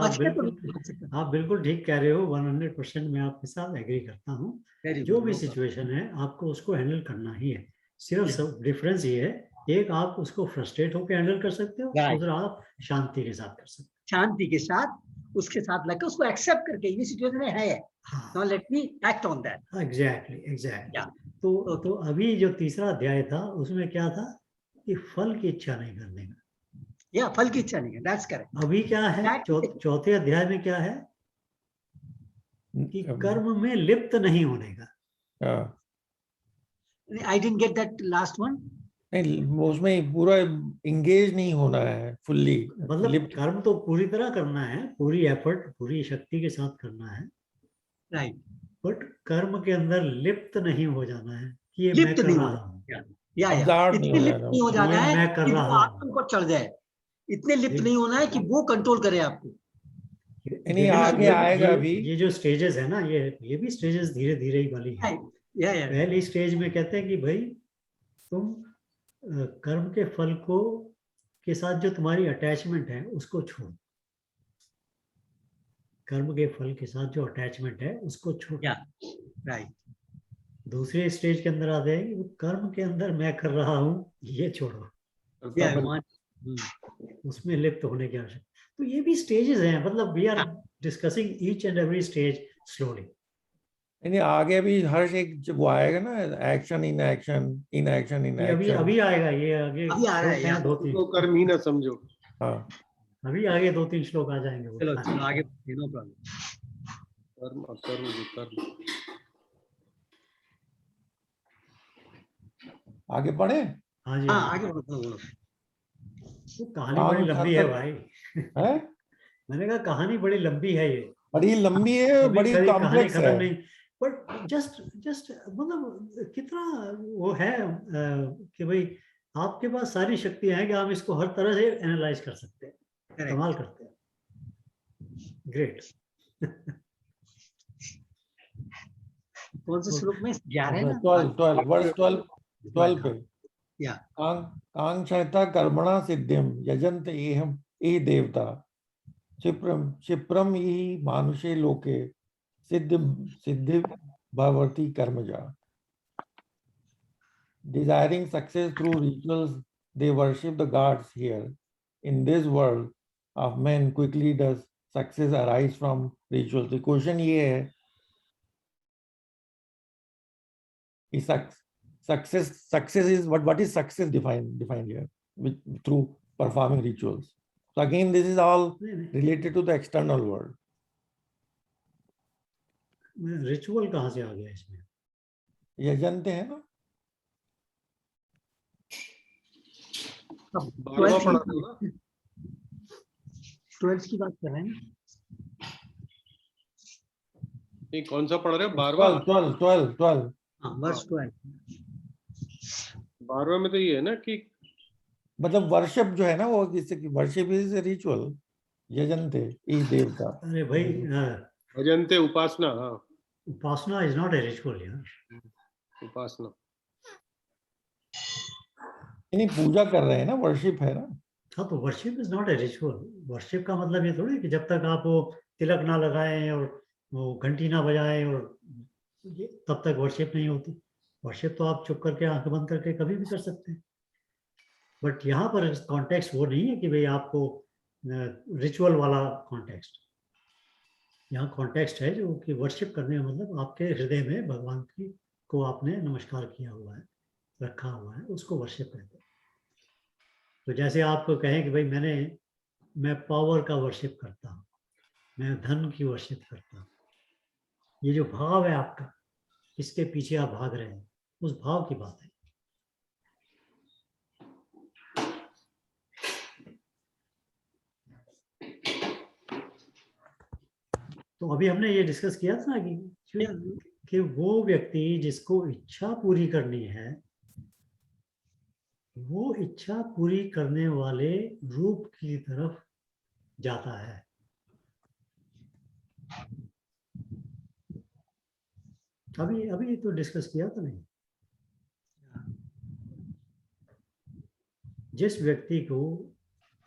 आप बिल्कुल ठीक कह रहे हो। 100% मैं आपके साथ एग्री करता हूँ। जो भी सिचुएशन है आपको उसको हैंडल करना ही है। सिर्फ सब डिफरेंस ये है, एक आप उसको फ्रस्ट्रेट होकर हैंडल कर सकते हो, दूसरा आप शांति के साथ कर सकते हो।
शांति के साथ उसके साथ लगकर उसको एक्सेप्ट करके ये सिचुएशन है
हाँ
now let me act on that.
Exactly
Yeah.
तो अभी जो तीसरा अध्याय था उसमें क्या था कि फल की इच्छा नहीं करने का।
Yeah, फल की इच्छा नहीं है, that's correct.
अभी क्या है चौथे अध्याय में क्या है कि कर्म में लिप्त नहीं होने का।
हाँ,
I didn't get that last one.
नहीं उसमें पूरा इंगेज नहीं होना है फुल्ली,
मतलब कर्म तो पूरी तरह करना है, पूरी एफर्ट पूरी शक्ति के साथ करना है,
Right.
बट कर्म के अंदर लिप्त नहीं हो जाना है कि ये मैं
लिप्त
कर
नहीं
रहा
हो
हूँ,
या
Absorbed नहीं
इतने
हो
लिप्त
जाना,
नहीं हो जाना
ये
है
मैं कर
कि
रहा
वो
हूँ।
आत्म को चढ़ जाए। इतने लिप्त नहीं होना है कि वो कंट्रोल करे आपको।
नहीं आगे आएगा अभी।
ये जो स्टेजेस है ना, ये भी स्टेजेस धीरे धीरे ही वाली है।
या
पहली स्टेज में कहते हैं कि भाई तुम कर्म के फल को के साथ जो तुम्हारी अटैचमेंट है उसको छोड़, कर्म के फल के साथ जो अटैचमेंट है उसको छोड़।
राइट।
दूसरे स्टेज के अंदर आते हैं कि कर्म के अंदर मैं कर रहा हूँ ये छोड़ो, उसमें लिप्त होने की आवश्यकता। तो ये भी स्टेजेस हैं, मतलब we are discussing each and every stage slowly.
नहीं आगे भी हर एक जब वो आएगा ना, action in action in action in
अभी
एक्शन,
अभी आएगा, ये आगे
अभी आ रहा है
श्लोक हैं दो तीन,
तो कर्म ही ना समझो।
हाँ
अभी आगे दो तीन श्लोक आ जाएंगे वो।
चलो चलो आगे, नो प्रॉब्लम।
कर्म अकर्म विकर्म।
आगे बढ़े।
हाँ जी,
हाँ आगे बढ़ो।
वो कहानी बड़ी लंबी है भाई।
है
मैंने कहा कहानी बड़ी लंबी है ये,
बड़ी लंबी है,
अभी
बड़ी
कहानी
कॉम्प्लेक्स
खत्म
है।
नहीं, बट जस्ट मतलब कितना वो है कि भाई आपके पास सारी शक्तियां हैं कि आप इसको हर तरह से एनालाइज कर सकते हैं, इस्तेमाल करते हैं। ग्रेट।
कौन से श्लोक में? 11 है ना?
12 वर्ष 12 पे।
या
कांक्षता कर्मणा सिद्धिम यजन्त एहम ए देवता क्षिप्रम ही मानुषे लोके सिद्धि भवति कर्मजा। Desiring success through rituals, they worship the gods here. In this world of men, quickly does success arise from rituals? The question ये है कि success is what is success defined here through performing rituals. So again, this is all related to the external world.
Ritual कहाँ से आ गया इसमें?
यजन्ते है ना,
12वां पढ़ा था ना?
12 की बात कर रहे हैं।
नहीं कौन सा पढ़ रहे हो? 12वां?
12
हाँ वर्ष 12।
12वां में तो ये है ना कि
मतलब वर्शिप जो है ना, वो जैसे कि वर्शिप इज रिचुअल। यजन्ते ई देवता।
अरे भाई
भजनते उपासना। हाँ
उपासना इज नॉट ए रिचुअल यार।
उपासना
नहीं पूजा कर रहे हैं ना, वर्शिप है ना।
हाँ तो worship is not a ritual. Worship का मतलब ये थोड़ी कि जब तक आप वो तिलक ना लगाएं और वो घंटी ना बजाएं और तब तक वर्शिप नहीं होती। वर्शिप तो आप चुप करके आंख बंद करके कभी भी कर सकते हैं। बट यहाँ पर कॉन्टेक्स्ट वो नहीं है कि भाई आपको रिचुअल वाला कॉन्टेक्स्ट। यहाँ कॉन्टेक्स्ट है जो कि वर्शिप करने का मतलब आपके हृदय में भगवान की को आपने नमस्कार किया हुआ है, रखा हुआ है, उसको वर्शिप कहते हैं। तो जैसे आपको कहें कि भाई मैं पावर का वर्शिप करता हूँ, मैं धन की वर्शिप करता हूँ, ये जो भाव है आपका, इसके पीछे आप भाग रहे हैं, उस भाव की बात है। तो अभी हमने ये डिस्कस किया था कि वो व्यक्ति जिसको इच्छा पूरी करनी है, वो इच्छा पूरी करने वाले रूप की तरफ जाता है। अभी तो डिस्कस किया था नहीं। जिस व्यक्ति को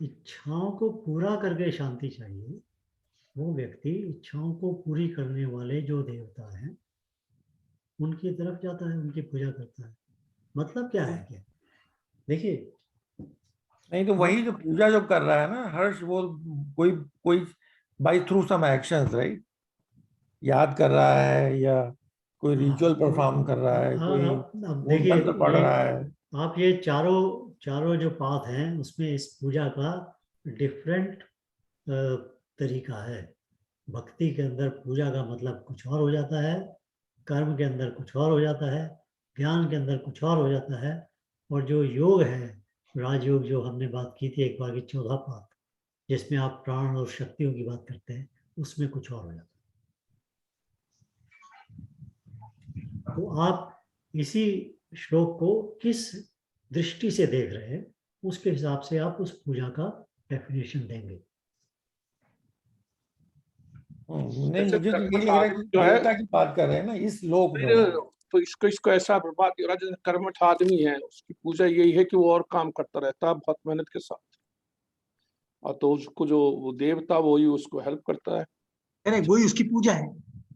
इच्छाओं को पूरा करके शांति चाहिए, वो व्यक्ति इच्छाओं को पूरी करने वाले जो देवता हैं उनकी तरफ जाता है, उनकी पूजा करता है। मतलब क्या है? क्या देखिए,
नहीं तो वही जो पूजा जो कर रहा है ना हर्ष, वो कोई by through some actions, right? याद कर रहा है या कोई रिचुअल परफॉर्म कर रहा है, कोई
अब
मूल
देखिए
मंत्र पढ़ रहा है।
आप ये चारों जो पाथ हैं उसमें इस पूजा का डिफरेंट तरीका है। भक्ति के अंदर पूजा का मतलब कुछ और हो जाता है, कर्म के अंदर कुछ और हो जाता है, ज्ञान के अंदर कुछ और हो जाता है, और जो योग है, राजयोग जो हमने बात की थी एक बार की, 14 पाठ, जिसमें आप प्राण और शक्तियों की बात करते हैं, उसमें कुछ और हो जाता है। तो आप इसी श्लोक को किस दृष्टि से देख रहे हैं, उसके हिसाब से आप उस पूजा का डेफिनेशन देंगे।
नहीं,
जैसे
मुझे तो
कर्म
ये लग रहा है कि
जो है,
देवता की बात कर रहे हैं ना इस लोक में।
तो इसको ऐसा बर्बाद हो रहा है, जैसे कर्मठ आदमी है, उसकी पूजा यही है कि वो और काम करता रहता है बहुत मेहनत के साथ, और तो उसको जो वो देवता वही उसको हेल्प करता है,
नहीं, वही उसकी पूजा है।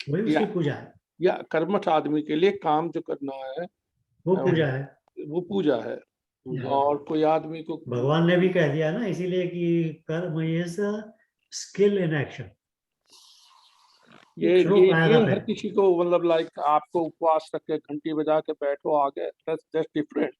वही उसकी पूजा है,
या कर्मठ आदमी के लिए काम जो करना है
वो पूजा है।
वो पूजा है। और कोई आदमी को
भगवान ने भी कह दिया ना इसीलिए कि कर्म इज स्किल इन एक्शन।
ये
श्लोक आया था
हर
पहले।
किसी को, मतलब लाइक आपको उपवास रख के घंटी बजा के बैठो आगे, दैट्स डिफरेंट।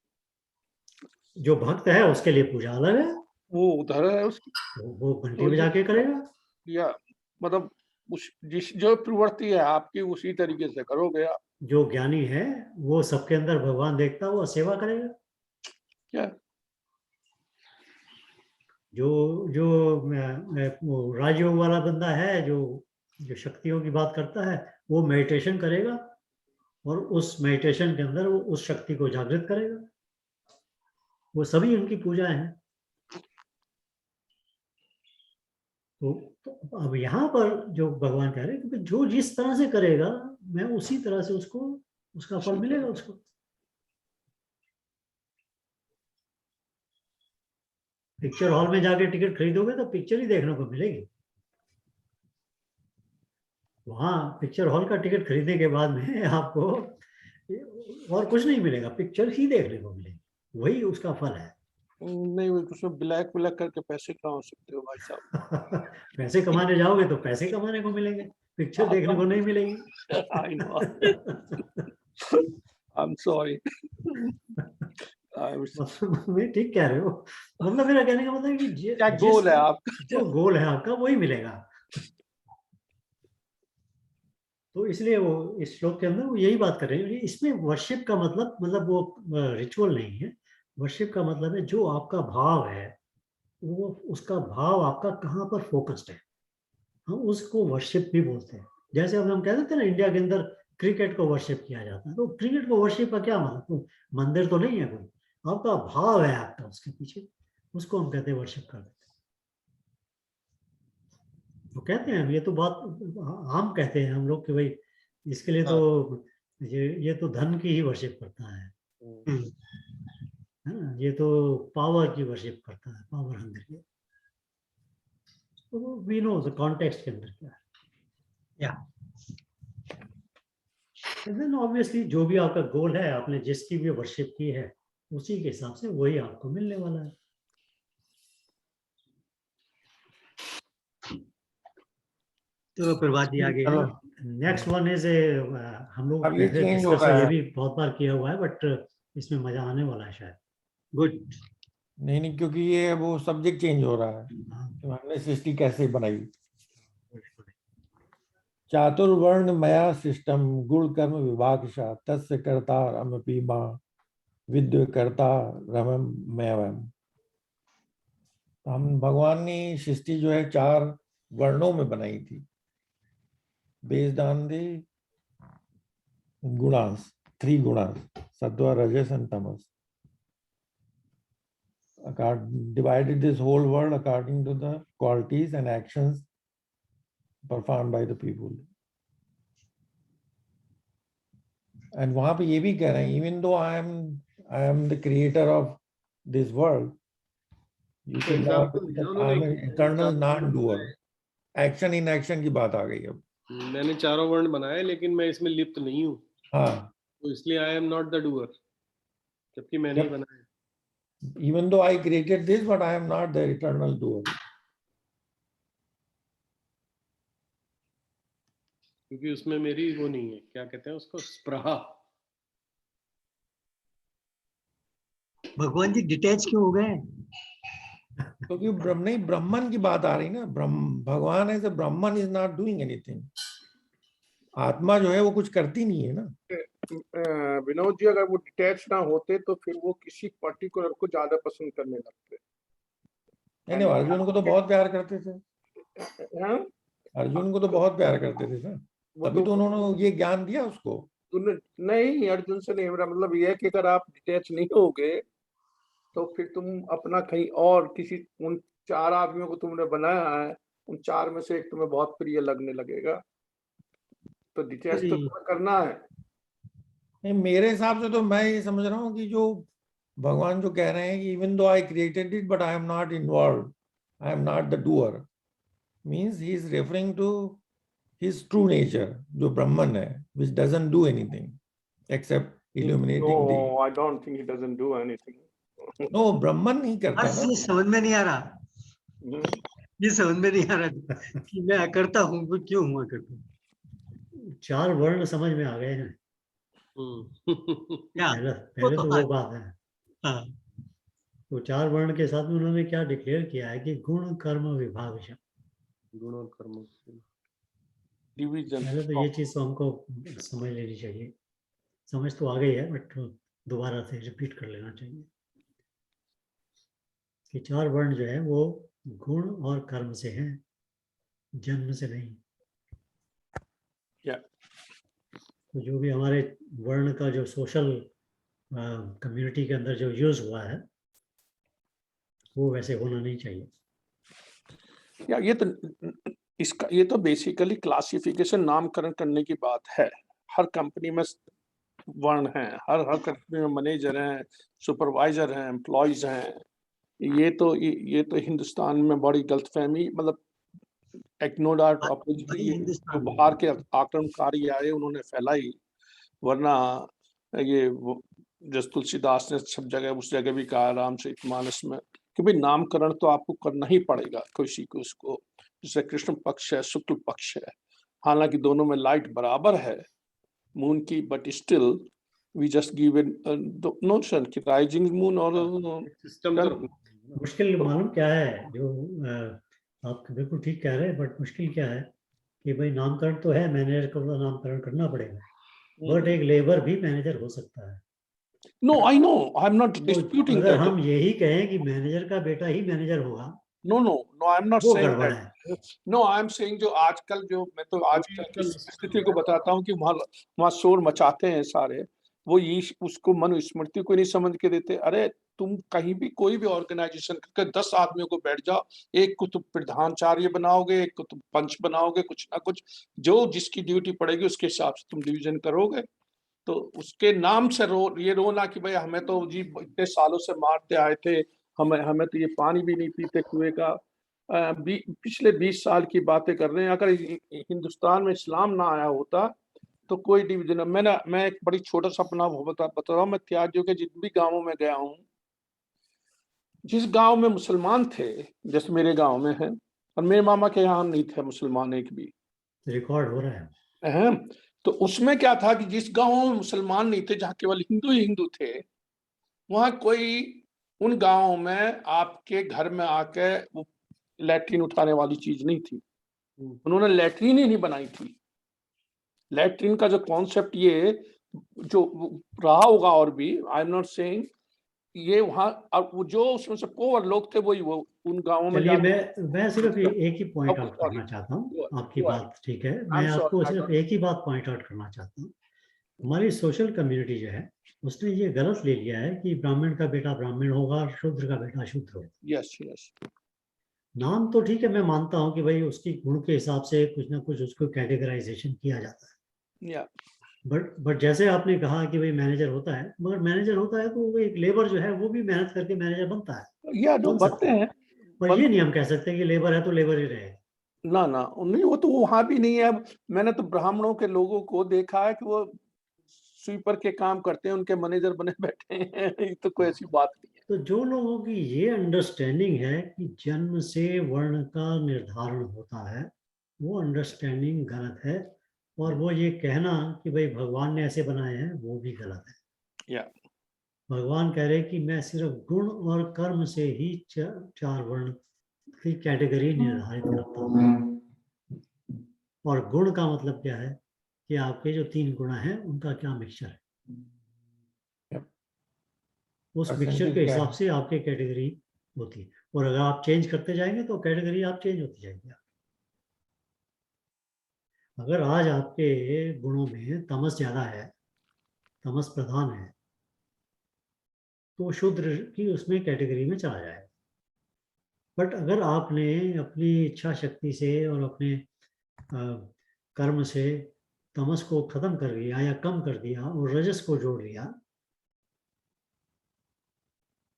जो भक्त है उसके लिए पूजा अलग है,
वो उधर है उसकी,
वो घंटी
तो
बजा के करेगा।
या मतलब उस जिस जो प्रवृत्ति है आपकी उसी तरीके से करोगे आप।
जो ज्ञानी है वो सबके अंदर भगवान देखता है, वो सेवा करेगा।
क्या
जो जो वो राजयोग वाला बंदा है, जो जो शक्तियों की बात करता है, वो मेडिटेशन करेगा और उस मेडिटेशन के अंदर वो उस शक्ति को जागृत करेगा। वो सभी उनकी पूजा है। तो अब यहाँ पर जो भगवान कह रहे हैं कि जो जिस तरह से करेगा, मैं उसी तरह से उसको उसका फल मिलेगा उसको। पिक्चर हॉल में जाके टिकट खरीदोगे तो पिक्चर ही देखने को मिलेगी। वहां पिक्चर हॉल का टिकट खरीदने के बाद में आपको और कुछ नहीं मिलेगा, पिक्चर ही देखने को मिलेगी, वही उसका फल है।
नहीं, उसमें ब्लैक करके पैसे कमा सकते हो भाई साहब।
पैसे कमाने जाओगे तो पैसे कमाने को मिलेंगे, पिक्चर देखने को नहीं मिलेगी।
I know. I'm sorry.
मैं ठीक कह रहे हो, मतलब मेरा कहने का मतलब है कि
क्या गोल है आपका?
जो गोल है आपका वही मिलेगा। तो इसलिए वो इस श्लोक के अंदर वो यही बात कर रहे हैं। इसमें वर्शिप का मतलब वो रिचुअल नहीं है। वर्शिप का मतलब है जो आपका भाव है, वो उसका भाव आपका कहाँ पर फोकस्ड है, हम उसको वर्शिप भी बोलते हैं। जैसे अब हम कह देते हैं ना, इंडिया के अंदर क्रिकेट को वर्शिप किया जाता है, तो क्रिकेट को वर्शिप का क्या मतलब, तो मंदिर तो नहीं है कोई, आपका भाव है आपका उसके पीछे, उसको हम कहते हैं वर्शिप कर देते हैं। तो कहते हैं, ये तो बात आम कहते हैं हम लोग कि भाई इसके लिए तो ये तो धन की ही वर्शिप करता है ना, ये तो पावर की वर्शिप करता है, पावर हंग्री। तो वी नो द कॉन्टेक्स्ट के अंदर क्या है।
या
देन ऑब्वियसली जो भी आपका गोल है, आपने जिसकी भी वर्शिप की है, उसी के हिसाब से वही आपको मिलने वाला है। चलो फिर बात ये आगे है। नेक्स्ट वन इज हम लोग
अब ये change हो
डिस्कस
रहा
ये
है।
भी बहुत बार किया हुआ है, बट इसमें मजा आने वाला है शायद।
गुड।
नहीं, क्योंकि ये वो सब्जेक्ट चेंज हो रहा है
हाँ,
कि हमने सृष्टि कैसे बनाई। चातुर्वर्ण मया सिस्टम गुण कर्म विभागशा तस्य कर्ता रमपि मां विद्य कर्ता रमम मैवम। हम भगवान ने सृष्टि जो है 4 वर्णों में बनाई थी, based on the gunas, 3 gunas, सत्व रजस and Tamas, divided this whole world according to the qualities and actions performed by the people. And वहां पे ये भी कह रहे हैं, even though I am the creator of this world, you should not think that I am an eternal non-doer. Action in action की बात आ गई अब।
मैंने चारों वर्ण बनाए लेकिन मैं इसमें लिप्त नहीं हूँ,
हाँ,
तो इसलिए आई एम नॉट द डूअर, जबकि मैंने ही बनाया।
even though I created this, but I am not the eternal doer.
क्योंकि उसमें मेरी वो नहीं है, क्या कहते हैं उसको, स्पृहा।
भगवान जी डिटैच क्यों हो गए?
क्योंकि ब्रह्म नहीं, ब्राह्मण की बात आ रही ना, ब्रह्म भगवान है, ब्राह्मण इज नॉट डूइंग एनीथिंग। आत्मा जो है वो कुछ करती नहीं है ना।
विनोद जी, अगर वो डिटैच ना होते तो फिर वो किसी पर्टिकुलर को ज्यादा पसंद करने लगते।
नहीं नहीं, अर्जुन को तो बहुत प्यार करते थे,
हाँ?
अर्जुन को तो बहुत प्यार करते थे ना,
वो
तभी
तो
तो उन्होंने ये ज्ञान दिया उसको।
नहीं, अर्जुन से नहीं, मेरा मतलब ये है कि अगर आप डिटैच नहीं होगे तो फिर तुम अपना कहीं और किसी, उन 4 आदमियों को तुमने बनाया है, उन 4 में से एक तुम्हें बहुत प्रिय लगने लगेगा, तो डिटैच तो तुम्हें करना है।
नहीं, मेरे हिसाब से तो मैं ये समझ रहा हूँ कि जो भगवान जो कह रहे हैं कि even though I created it but I am not involve, I am not the doer, means he is referring to his true nature, जो ब्रह्मन है, which doesn't do anything except illuminating the.
No, I don't think he doesn't do anything.
No, ब्रह्मन नहीं करता
बस
ना।
ये समझ में नहीं आ रहा,
हम्म,
ये समझ में नहीं आ रहा कि मैं करता हूँ वो क्यों हुआ करता हूँ।
4 वर्ण समझ में आ गए हैं।
क्या?
पहले
वो
पहले
तो
तो वो बात है।
हाँ,
तो 4 वर्ण के साथ में उन्होंने क्या डिक्लेयर किया है कि गुण कर्म विभाग।
गुण और कर्म।
division.
पहले तो ये चीज तो हमको समझ लेनी चाहिए, समझ तो आ गई है बट दोबारा से रिपीट कर लेना चाहिए कि 4 वर्ण जो है वो गुण और कर्म से हैं, जन्म से नहीं।
Yeah.
तो जो भी हमारे वर्ण का जो सोशल कम्युनिटी के अंदर जो यूज हुआ है वो वैसे होना नहीं चाहिए।
या ये तो बेसिकली क्लासिफिकेशन, नामकरण करने की बात है। हर कंपनी में वर्ण हैं, हर कंपनी में मैनेजर हैं, सुपरवाइजर हैं, एम्प्लॉयज हैं। ये तो हिंदुस्तान में बड़ी गलतफहमी, मतलब एक नो डाउट
भाई
जो
हिंदुस्तान में
बाहर के आक्रमणकारी आए उन्होंने फैलाई, वरना ये जस तुलसीदास ने सब जगह उस जगह भी कहा रामचरितमानस में कि भाई नामकरण तो आपको करना ही पड़ेगा किसी को, उसको जैसे कृष्ण पक्ष है, शुक्ल पक्ष है, हालांकि दोनों में लाइट बराबर है मून की, but still we just give notion कि राइजिंग मून और
सिस्टम तो
मुश्किल मालूम क्या है, जो आप बिल्कुल ठीक कह रहे हैं, बट मुश्किल क्या है कि भाई नामकरण तो है, मैनेजर को तो नामकरण करना पड़ेगा, बट एक लेबर भी मैनेजर हो सकता है।
No, I know, I am not
तो
डिस्प्यूटिंग
अगर
दैट।
हम यही कहें कि मैनेजर का बेटा ही मैनेजर होगा,
नो, आई एम नॉट
वो
सेइंग
गड़बड़
दैट।
है।
नो, आई एम सेइंग जो आजकल जो मैं तो आजकल की स्थिति को बताता हूँ कि वहां शोर मचाते हैं सारे, वो ये उसको मनुस्मृति को नहीं समझ के देते। अरे तुम कहीं भी कोई भी ऑर्गेनाइजेशन करके 10 आदमियों को बैठ जाओ, एक को तुम प्रधानाचार्य बनाओगे, एक को तुम पंच बनाओगे, कुछ ना कुछ जो जिसकी ड्यूटी पड़ेगी उसके हिसाब से तुम डिवीजन करोगे। तो उसके नाम से ये रोना कि भाई हमें तो जी इतने सालों से मारते आए थे, हमें तो ये पानी भी नहीं पीते कुएं का। पिछले 20 साल की बातें कर रहे हैं। अगर हिंदुस्तान में इस्लाम ना आया होता तो कोई डिवीजन, मैं एक बड़ी छोटा सा अपना बता रहा हूँ। मैं त्यागियों के जिन भी गाँवों में गया हूँ, जिस गांव में मुसलमान थे, जैसे मेरे गांव में है, और मेरे मामा के यहाँ नहीं थे मुसलमान एक भी,
रिकॉर्ड हो रहा है।
है। तो उसमें क्या था कि जिस गांव में मुसलमान नहीं थे, जहाँ केवल हिंदू ही हिंदू थे, वहां कोई उन गांवों में आपके घर में आके वो लैट्रिन उठाने वाली चीज नहीं थी। उन्होंने लैट्रिन ही नहीं बनाई थी। लैट्रिन का जो कॉन्सेप्ट ये जो रहा होगा और भी, आई एम नॉट सेइंग ये वहां, और वो जो उसमें से पोअर लोग थे वही वो उन गांवों में
चलिए,
जाके।
मैं सिर्फ एक ही पॉइंट आउट
सॉरी,
करना चाहता हूँ। आपकी
आई
बात ठीक है, मैं
एम
आपको
सॉरी।
सिर्फ एक ही बात पॉइंट आउट करना चाहता हूँ। हमारी सोशल कम्युनिटी जो है उसने ये गलत ले लिया है कि ब्राह्मण का बेटा ब्राह्मण होगा और शूद्र का बेटा शूद्र होगा।
Yes yes.
नाम तो ठीक है, मैं मानता हूँ कि भाई उसकी गुण के हिसाब से कुछ ना कुछ उसको कैटेगराइजेशन किया जाता है,
या
बट जैसे आपने कहा कि भाई मैनेजर होता है, मगर मैनेजर होता है तो वो एक लेबर जो है वो भी मेहनत करके मैनेजर बनता है,
या जो
बन
बनते
सकता है।
हैं
पर ये नहीं हम कह सकते कि लेबर है तो लेबर ही रहे।
ना नहीं, वो तो वहां भी नहीं है। मैंने तो ब्राह्मणों के लोगों को देखा है कि वो स्वीपर के काम करते हैं, उनके मैनेजर बने बैठे हैं। ये तो कोई ऐसी बात नहीं है।
तो जो लोगों की ये अंडरस्टैंडिंग है कि जन्म से वर्ण का निर्धारण होता है, वो अंडरस्टैंडिंग गलत है। और वो ये कहना कि भाई भगवान ने ऐसे बनाए हैं, वो भी गलत है।
Yeah.
भगवान कह रहे हैं कि मैं सिर्फ गुण और कर्म से ही चार वर्ण की कैटेगरी निर्धारित करता हूँ। और गुण का मतलब क्या है कि आपके जो 3 गुण हैं उनका क्या मिक्सचर है, उस मिक्सचर के हिसाब से आपकी कैटेगरी होती है। और अगर आप चेंज करते जाएंगे तो कैटेगरी आप चेंज होती जाएगी। अगर आज आपके गुणों में तमस ज्यादा है, तमस प्रधान है, तो शूद्र की उसमें कैटेगरी में चला जाएगा। बट अगर आपने अपनी इच्छा शक्ति से और अपने कर्म से तमस को खत्म कर दिया या कम कर दिया और रजस को जोड़ लिया,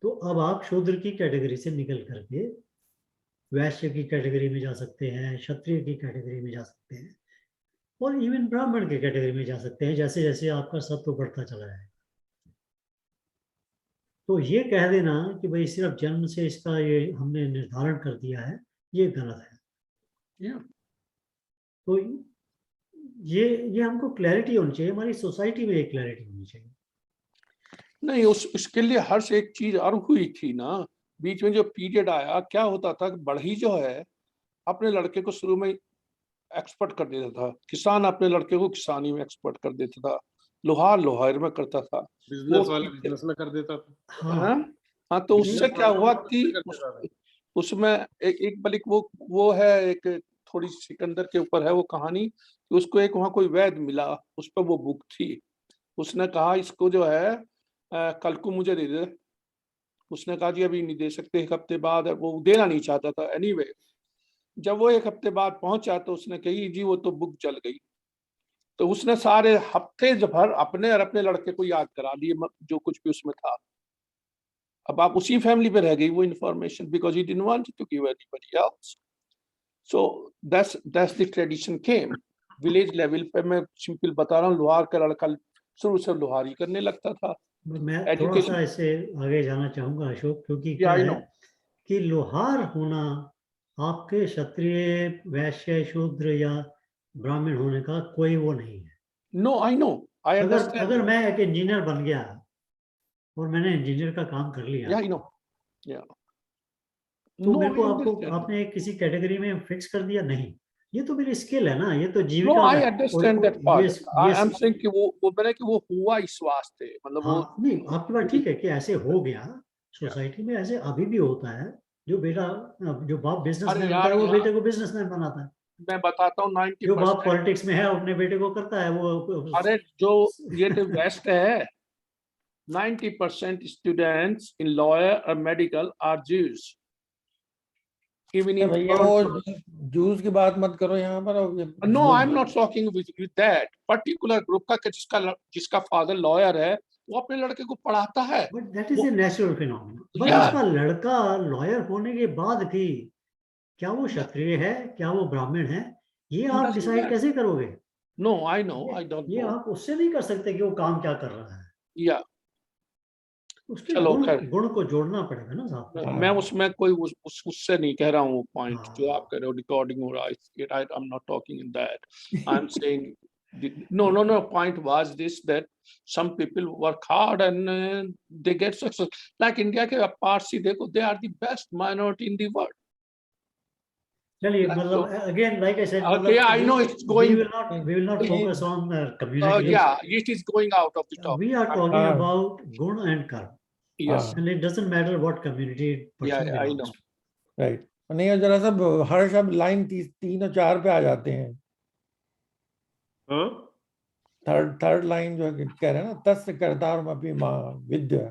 तो अब आप शूद्र की कैटेगरी से निकल करके वैश्य की कैटेगरी में जा सकते हैं, क्षत्रिय की कैटेगरी में जा सकते हैं, और इवन ब्राह्मण की कैटेगरी में जा सकते हैं, जैसे जैसे आपका सत्व बढ़ता चला जाए। तो ये कह देना कि भाई सिर्फ जन्म से इसका ये हमने निर्धारण कर दिया है, ये गलत है। तो ये हमको क्लैरिटी होनी चाहिए, हमारी सोसाइटी में एक क्लैरिटी होनी चाहिए।
नहीं, उसके लिए हर से एक चीज और हुई थी ना, बीच में जो पीरियड आया, क्या होता था कि बढ़ई जो है अपने लड़के को शुरू में एक्सपर्ट कर देता था, किसान अपने लड़के को किसानी में एक्सपर्ट कर देता था, लोहार लोहार में करता था,
बिजनेस वाला बिजनेस में कर देता था।
हाँ, तो उससे क्या हुआ कि उसमें एक बल्कि वो है, एक थोड़ी सिकंदर के ऊपर है वो कहानी, कि उसको एक वहां कोई वैद्य मिला, उस पर वो बुक थी, उसने कहा इसको जो है कल को मुझे दे दे। उसने कहा जी अभी नहीं दे सकते, 1 हफ्ते बाद। वो देना नहीं चाहता था। एनीवे, जब वो 1 हफ्ते बाद पहुंचा तो उसने कही जी वो तो बुक जल गई। तो उसने सारे हफ्ते भर अपने और अपने लड़के को याद करा लिए जो कुछ भी उसमें था। अब आप उसी फैमिली पे रह गई वो information, because he didn't want to give anybody else. So that's the tradition came. Village level पे मैं सिंपल बता रहा हूँ, लोहार का लड़का शुरू से लोहारी करने लगता था।
मैं थोड़ा सा इससे आगे जाना चाहूंगा अशोक, क्योंकि क्या है कि लोहार होना आपके क्षत्रिय, वैश्य, शूद्र या ब्राह्मण होने का कोई वो नहीं है।
No, I know, I understand.
अगर मैं एक इंजीनियर बन गया और मैंने इंजीनियर का काम कर लिया,
या आई नो, या
तो मेरे को आपने किसी कैटेगरी में फिक्स कर दिया, नहीं, ये तो मेरी स्किल है ना, ये तो जीविका।
No, I understand that part. I am saying कि वो मैंने कि वो हुआ इस वास्ते, मतलब
हाँ,
वो
नहीं, आपकी बात ठीक है कि ऐसे हो गया। सोसाइटी में ऐसे अभी भी होता है, जो बाप बिजनेसमैन होता है वो बेटे को बिजनेसमैन बनाता है।
मैं बताता हूँ 90%।
जो बाप पॉलिटिक्स में है अपने बेटे को करता है वो।
अरे जो ये तो वेस्ट है, 90% स्टूडेंट्स इन लॉयर और मेडिकल आर ज्यूज।
भैया वो जूस की बात मत करो यहाँ पर।
No, I am not talking with that particular group का, जिसका फादर लॉयर है, वो अपने लड़के को पढ़ाता है।
But that is a natural phenomenon. But उसका लड़का लॉयर होने के बाद भी क्या वो क्षत्रिय है, क्या वो ब्राह्मण है, ये आप डिसाइड कैसे करोगे?
No, I know, I don't know.
ये आप उससे नहीं कर सकते कि वो काम क्या कर रहा है।
या
उसके
चलो
गुण को जोड़ना पड़ेगा ना साथ में।
मैं उसमें कोई उससे नहीं कह रहा हूँ पॉइंट जो आप कह रहे हो रिकॉर्डिंग हो रहा है। आई am not talking in that. I am saying no, point was this, that some people work hard and they get success. Like India के Parsi देखो, they are the best minority in the world.
चलिए, मतलब again, like I said,
okay, I know it's going.
We will not focus on community.
Yeah, it is going out of the topic.
We are talking about guna and karma.
Yes.
And it doesn't matter what community person
I know.
Right. नहीं, जरा सा हर शब्द लाइन 3 और 4 पे आ जाते हैं। थर्ड लाइन जो कह रहे हैं ना, तस्य कर्तारमपि मां विद्या,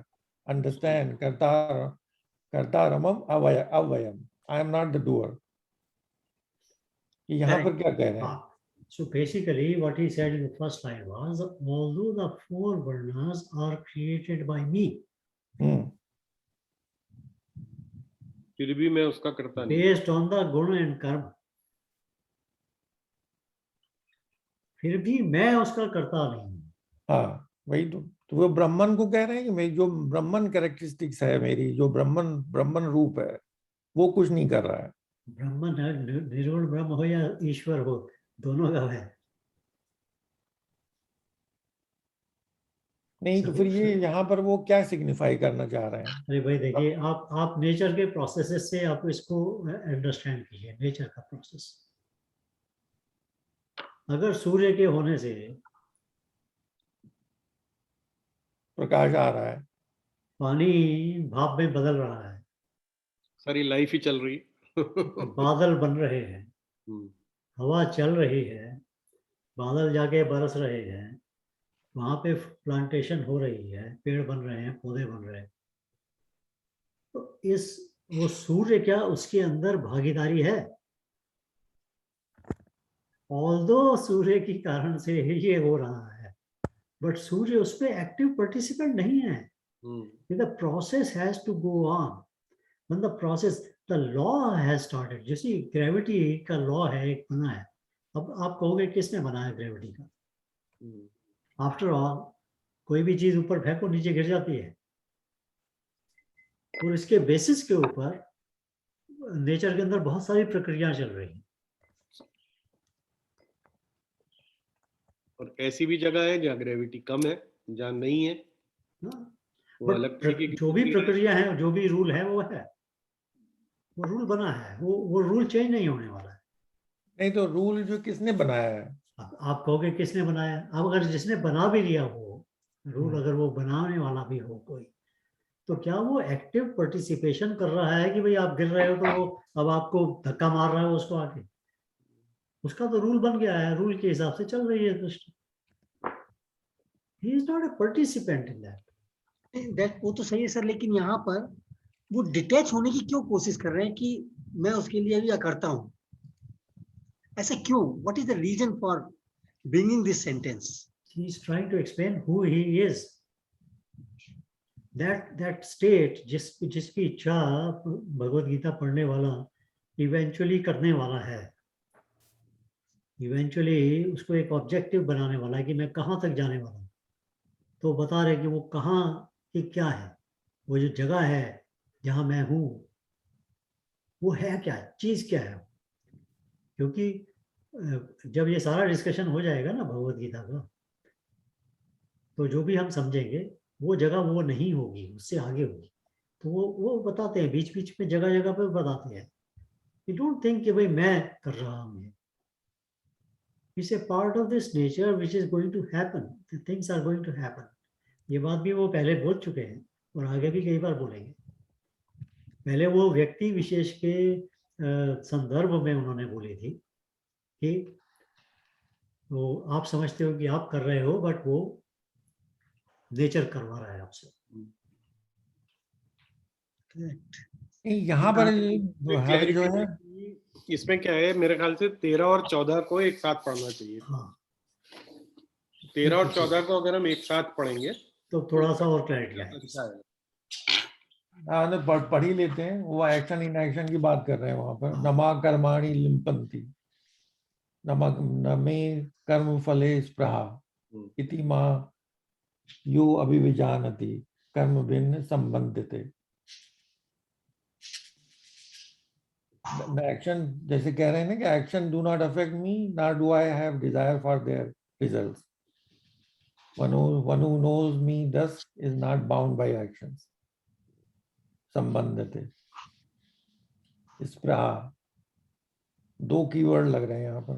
अंडरस्टैंड कर्तारमम अवयम, I am not the doer. यहाँ पर क्या कह रहे हैं?
So basically what he said in the first line was, although the 4 varnas are created by me,
फिर भी मैं उसका करता नहीं,
based on the guna and karma, फिर भी मैं उसका करता नहीं।
हाँ, वही तो वो ब्राह्मण को कह रहे हैं कि मैं जो ब्राह्मण कैरेक्टरिस्टिक्स है मेरी, जो ब्राह्मण रूप है, वो कुछ नहीं कर रहा है।
ब्राह्मण निर्गुण ब्रह्म हो या ईश्वर हो, दोनों का है।
नहीं तो फिर ये यहाँ पर वो क्या सिग्निफाई करना चाह रहे हैं?
अरे भाई देखिए, आप नेचर के प्रोसेसेस से आप इसको अंडरस्टैंड कीजिए, नेचर का प्रोसेस। अगर सूर्य के होने से
प्रकाश आ रहा है,
पानी भाप में बदल रहा है,
सारी लाइफ ही चल रही
बादल बन रहे हैं,
हम्म,
हवा चल रही है, बादल जाके बरस रहे हैं, वहां पे प्लांटेशन हो रही है, पेड़ बन रहे हैं, पौधे बन रहे हैं, तो वो सूर्य क्या उसके अंदर भागीदारी है? ऑल्दो सूर्य के कारण से ये हो रहा है, बट सूर्य उसमें एक्टिव पार्टिसिपेंट नहीं है। The process has to go on. When the process, the law has started. जैसे ग्रेविटी का लॉ है, एक बना है। अब आप कहोगे किसने बनाया ग्रेविटी का? आफ्टर ऑल कोई भी चीज ऊपर फेंको नीचे गिर जाती है, और इसके बेसिस के ऊपर नेचर के अंदर बहुत सारी प्रक्रियाएं चल रही हैं।
और ऐसी भी जगह है जहाँ ग्रेविटी कम है, जहाँ नहीं है, वो
बट
अलग तरीके की
जो भी प्रक्रिया है, जो भी रूल है, वो है, वो रूल बना है, वो रूल चेंज नहीं होने वाला है।
नहीं तो रूल जो किसने बनाया है?
आप कहोगे किसने बनाया? अब अगर जिसने बना भी लिया वो रूल, अगर वो बनाने वाला भी हो कोई, तो क्या वो एक्टिव पार्टिसिपेशन कर रहा है कि भाई आप गिर रहे हो तो वो अब आपको धक्का मार रहा है उसको आके? उसका तो रूल बन गया है, रूल के हिसाब से चल रही है दृष्टि। He is not a participant in that.
वो तो सही है सर, लेकिन यहाँ पर वो डिटैच होने की क्यों कोशिश कर रहे हैं कि मैं उसके लिए भी करता हूँ? ऐसा क्यों? What is the reason for bringing this sentence?
He is trying to explain who he is. That state जिसकी इच्छा भगवत गीता पढ़ने वाला इवेंचुअली करने वाला है, इवेंचुअली उसको एक ऑब्जेक्टिव बनाने वाला है कि मैं कहाँ तक जाने वाला हूँ, तो बता रहे कि वो कहाँ की क्या है, वो जो जगह है जहाँ मैं हूँ वो है क्या, चीज क्या है। क्योंकि जब ये सारा डिस्कशन हो जाएगा ना भगवत गीता का, तो जो भी हम समझेंगे वो जगह वो नहीं होगी, उससे आगे होगी। तो वो बताते हैं बीच बीच में, जगह जगह पे बताते हैं, यू डोंट थिंक कि भाई मैं कर रहा हूँ, it's a part of this nature which is going to happen, things are going to happen. ये बात भी वो पहले बोल चुके हैं और आगे भी कई बार बोलेंगे। पहले वो व्यक्ति विशेष के संदर्भ में उन्होंने बोली थी कि तो आप समझते हो कि आप कर रहे हो, बट वो नेचर करवा रहा है आपसे।
यहाँ पर है जो है,
इसमें क्या है, मेरे ख्याल से 13 और 14 को एक साथ पढ़ना चाहिए।
हाँ,
13 और 14 को अगर हम एक साथ पढ़ेंगे
तो थोड़ा सा और क्लैरिटी आएगी।
अच्छा है।
पढ़ ही लेते हैं। वो एक्शन इन एक्शन की बात कर रहे हैं वहां पर। नमा कर्माणि लिम्पन्ति नमे कर्म फले स्पृहा इति मां यो अभिविजानति कर्म भिन्न संबंधिते। एक्शन जैसे कह रहे हैं ना कि action do not affect me nor do I have desire for their results. One who knows me thus is not bound by actions. संबंधित स्पृहा, दो कीवर्ड लग रहे हैं यहाँ पर।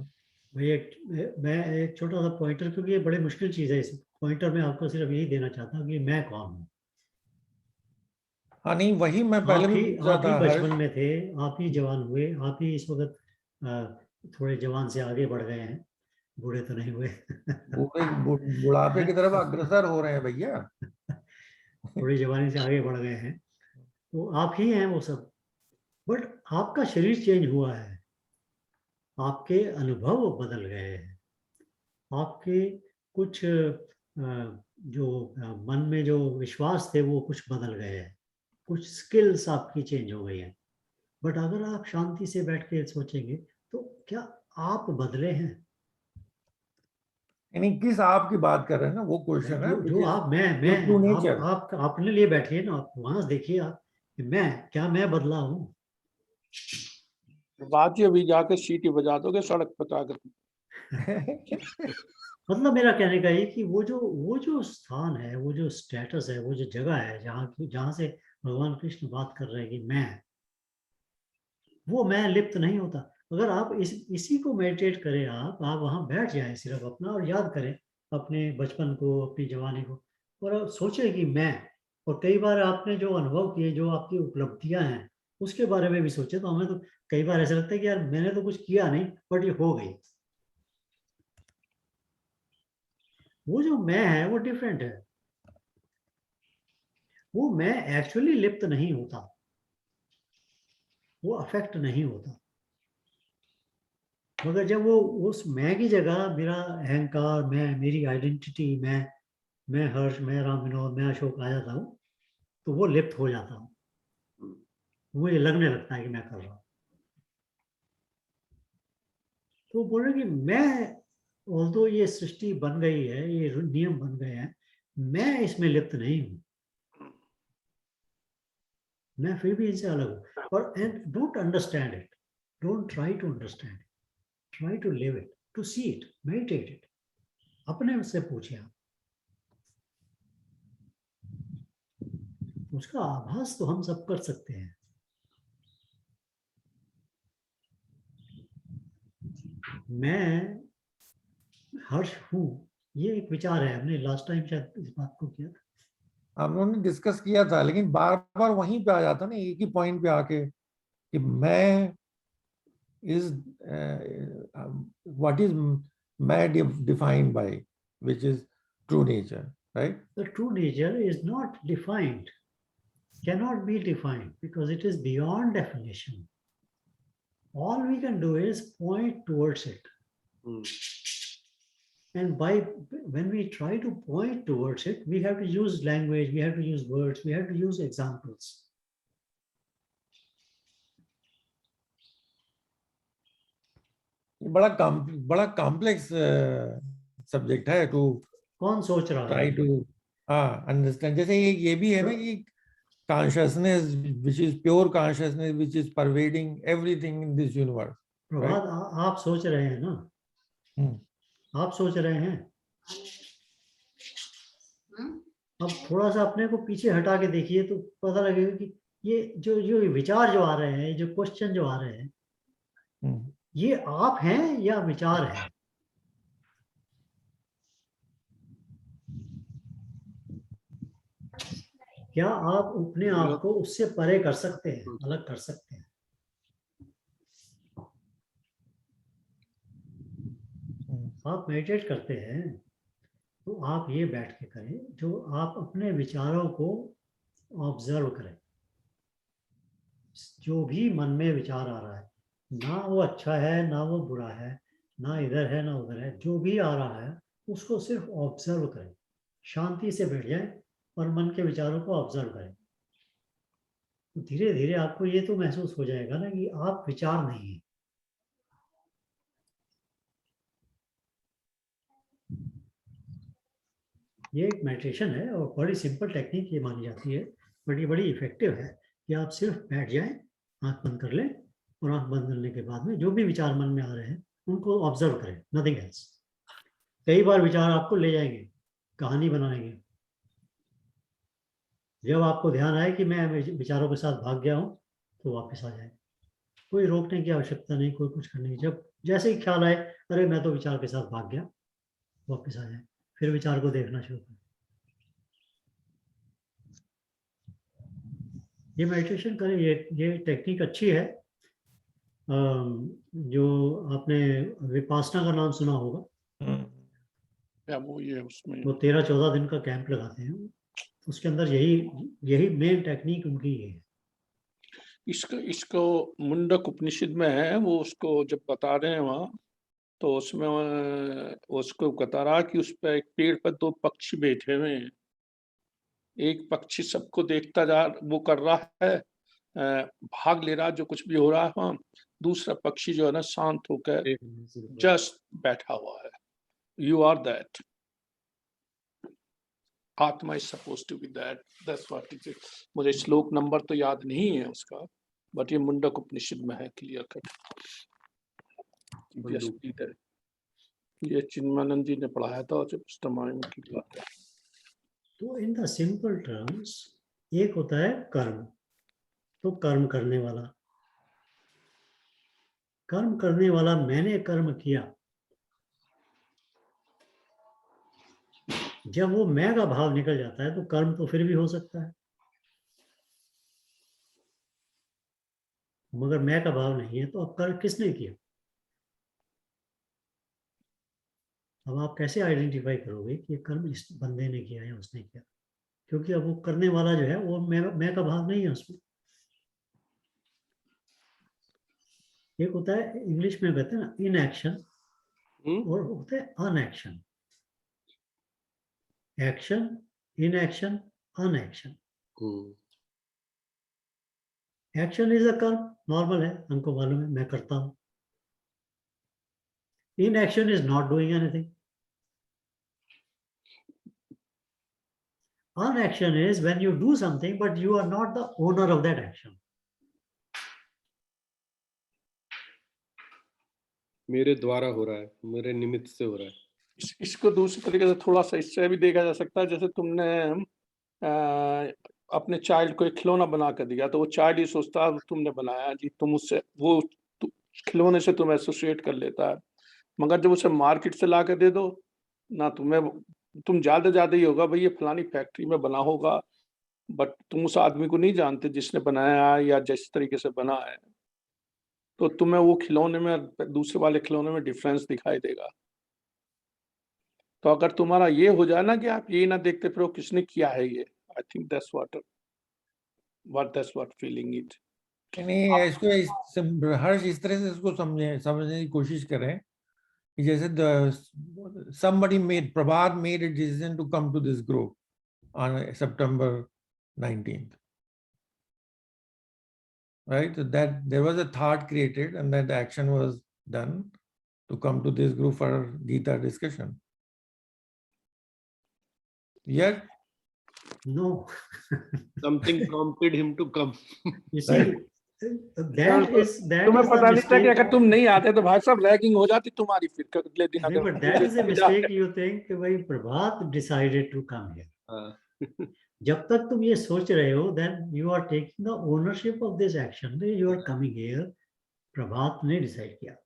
मैं एक छोटा सा पॉइंटर, क्योंकि ये बड़ी मुश्किल चीज है, इस पॉइंटर में आपको सिर्फ यही देना चाहता हूँ कि मैं कौन हूँ।
हाँ नहीं, वही मैं पहले भी पूछा
आप ही
था।
बचपन में थे, आप ही जवान हुए, आप ही इस वक्त थोड़े जवान से आगे बढ़ गए हैं, बूढ़े तो नहीं हुए।
बुढ़ापे की तरफ अग्रसर हो रहे हैं भैया।
थोड़ी जवानी से आगे बढ़ गए हैं, तो आप ही हैं वो सब। बट आपका शरीर चेंज हुआ है, आपके अनुभव बदल गए हैं, आपके कुछ जो मन में जो विश्वास थे वो कुछ बदल गए हैं, कुछ स्किल्स आपकी चेंज हो गई हैं। बट अगर आप शांति से बैठ के सोचेंगे तो क्या आप बदले हैं?
यानी किस आप की बात कर रहे हैं ना, वो क्वेश्चन है।
जो आप, मैं आप अपने लिए बैठिए ना, आप वहां देखिए आप कि मैं बदला हूँ।
बात ये भी जाके सीटी बजा दोगे सड़क पर जाकर।
मतलब मेरा कहने का ये कि वो जो स्थान है, वो जो स्टेटस है, वो जो जगह है जहाँ से भगवान कृष्ण बात कर रहे हैं कि वो मैं लिप्त नहीं होता। अगर आप इसी को मेडिटेट करें, आप वहां बैठ जाएं सिर्फ अपना और याद करें अपने बचपन को, अपनी जवानी को, और आप सोचें कि मैं, और कई बार आपने जो अनुभव किए, जो आपकी उपलब्धियां हैं, उसके बारे में भी सोचे। तो हमें तो कई बार ऐसा लगता है कि यार मैंने तो कुछ किया नहीं, बट ये हो गई। वो जो मैं है वो डिफरेंट है। वो मैं एक्चुअली लिप्त नहीं होता, वो अफेक्ट नहीं होता। मगर जब वो उस मैं की जगह मेरा अहंकार, मैं, मेरी आइडेंटिटी, मैं हर्ष, मैं राम विनोद, मैं अशोक आ जाता हूँ, तो वो लिप्त हो जाता हूँ। मुझे लगने लगता है कि मैं कर रहा हूँ। तो बोल रहे कि मैं, ऑल्दो ये सृष्टि बन गई है, ये नियम बन गए हैं, मैं इसमें लिप्त नहीं हूँ, मैं फिर भी इनसे अलग हूँ। और and don't understand it, don't try to understand, try to live it, to see it, meditate it. अपने से पूछिए आप, उसका आभास तो हम सब कर सकते हैं। मैं हर्ष हूँ, ये एक विचार है। हमने लास्ट टाइम शायद इस बात को किया था।
हम लोगों ने डिस्कस किया था, लेकिन बार बार वहीं पे आ जाता ना, एक ही पॉइंट पे आके कि मैं is what is man defined by, which is true nature, right?
The true nature is not defined, cannot be defined, because it is beyond definition. All we can do is point towards it. And when we try to point towards it, we have to use language, we have to use words, we have to use examples.
बड़ा कॉम्प्लेक्स सब्जेक्ट है टू
कौन सोच रहा
ट्राई
है?
To understand. जैसे ये भी है ना कि consciousness which is pure consciousness which is pervading everything in this universe,
Prabhat,
right?
आप सोच रहे हैं ना? आप सोच रहे हैं। अब थोड़ा सा अपने को पीछे हटा के देखिए तो पता लगेगा कि ये जो विचार जो आ रहे हैं, जो क्वेश्चन जो आ रहे हैं, ये आप हैं या विचार है? क्या आप अपने आप को उससे परे कर सकते हैं, अलग कर सकते हैं? आप मेडिटेट करते हैं तो आप ये बैठ के करें, जो आप अपने विचारों को ऑब्जर्व करें। जो भी मन में विचार आ रहा है, ना वो अच्छा है ना वो बुरा है, ना इधर है ना उधर है, जो भी आ रहा है उसको सिर्फ ऑब्जर्व करें। शांति से बैठ जाए और मन के विचारों को ऑब्जर्व करें। तो धीरे धीरे आपको ये तो महसूस हो जाएगा ना कि आप विचार नहीं है। ये एक मेडिटेशन है और बड़ी सिंपल टेक्निक ये मानी जाती है, बट ये बड़ी इफेक्टिव है कि आप सिर्फ बैठ जाएं, आंख बंद कर लें, और आंख बंद करने के बाद में जो भी विचार मन में आ रहे हैं उनको ऑब्जर्व करें, नथिंग एल्स। कई बार विचार आपको ले जाएंगे, कहानी बनाएंगे। जब आपको ध्यान आए कि मैं विचारों के साथ भाग गया हूं, तो वापस आ जाए। कोई रोकने की आवश्यकता नहीं, कोई कुछ करने की। जब जैसे ही ख्याल आए, अरे मैं तो विचार के साथ भाग गया, वापस आ जाए, फिर विचार को देखना शुरू करें। ये मेडिटेशन करें, ये टेक्निक अच्छी है। जो आपने विपासना का नाम सुना होगा,
या वो ये उसमें
वो 13-14 दिन का कैंप लगाते हैं, उसके अंदर यही मेन टेक्निक उनकी ये है।
इसको मुंडक उपनिषद में है, वो उसको जब बता रहे हैं वहाँ, तो उसमें उसको बता रहा कि उस पर एक पेड़ पर 2 पक्षी बैठे हुए हैं। एक पक्षी सबको देखता वो कर रहा है, भाग ले रहा जो कुछ भी हो रहा है वहाँ। दूसरा पक्षी जो है ना, शांत होकर जस्ट बैठा हुआ है। You are that, atma is suppose to be that, that's what it is. मुझे श्लोक नंबर तो याद नहीं है उसका, बट ये मुंडक उपनिषद में है, क्लियर कट। ये चिन्मयानंद जी ने पढ़ाया था और माइंड की बात है।
तो इन द सिंपल टर्म्स एक होता है कर्म, तो कर्म करने वाला, कर्म करने वाला, मैंने कर्म किया, जब वो मैं का भाव निकल जाता है तो कर्म तो फिर भी हो सकता है, मगर मैं का भाव नहीं है तो अब कर्म किसने किया? अब आप कैसे आइडेंटिफाई करोगे कि ये कर्म इस बंदे ने किया या उसने किया? क्योंकि अब वो करने वाला जो है वो मैं का भाव नहीं है उसमें। एक होता है इंग्लिश में कहते हैं ना इन एक्शन, और होता है un action. Action, in action, un action. Action is a कर्म, नॉर्मल है, हमको मालूम है, मैं करता हूं। In action is not doing anything. Un action is when you do something but you are not the owner of that action.
मेरे द्वारा हो रहा है, मेरे निमित्त से हो रहा है।
इसको दूसरे तरीके से थोड़ा सा इससे भी देखा जा सकता है, जैसे तुमने अपने चाइल्ड को एक खिलौना बना कर दिया, तो वो चाइल्ड ही सोचता है तुमने बनाया जी, तुम उससे वो खिलौने से तुम एसोसिएट कर लेता है। मगर जब उसे मार्केट से ला कर दे दो ना, तुम ज्यादा ही होगा भाई ये फलानी फैक्ट्री में बना होगा, बट तुम उस आदमी को नहीं जानते जिसने बनाया है या जिस तरीके से बना है, तो तुम्हें वो खिलौने में दूसरे वाले खिलौने में डिफरेंस दिखाई देगा। तो अगर तुम्हारा ये हो जाए ना कि आप ये ना देखते फिर किसने किया है ये, I think that's what feeling it.
नहीं, इसको हर्ष इस तरह से इसको समझने की कोशिश करें कि जैसे Prabhat made a decision to come to this group on September 19th, right? So that there was a thought created and that action was done to come to this group for Gita discussion. Yet
No.
Something prompted him to come.
You see, that is
तुम्हें
the
पता नहीं था कि
mistake.
अगर तुम नहीं आते तो भाई साहब रैगिंग हो जाती तुम्हारी, फिर अगले दिन
नहीं, but that is a mistake you think कि भाई प्रभात decided to come here.
हाँ।
जब तक तुम ये सोच रहे हो, then you are taking the ownership of this action. You are coming here. प्रभात ने decide किया.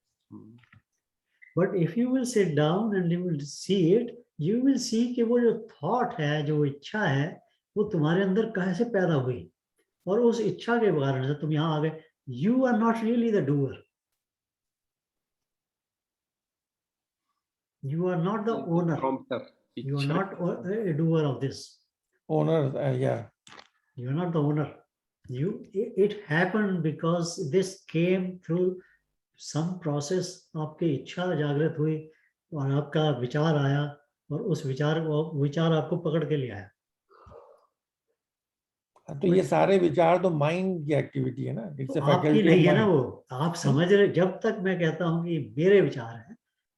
But if you will sit down and you will see it, you will see कि वो जो thought है, जो इच्छा है, वो तुम्हारे अंदर कैसे पैदा हुई, और उस इच्छा के कारण से तुम यहाँ आ गए. You are not really the doer. You are not the owner.
Prompter.
You are not a doer of this.
owner, yeah.
You are not the owner. It happened because this came through some process. आपकी इच्छा जागृत हुई और आपका विचार आया, और उस विचार आपको पकड़ के ले आया.
तो ये सारे विचार तो माइंड की एक्टिविटी है ना, इट्स अ
आपकी
फैकल्टी
नहीं है ना वो. आप समझ रहे, जब तक मैं कहता हूँ कि मेरे विचार हैं,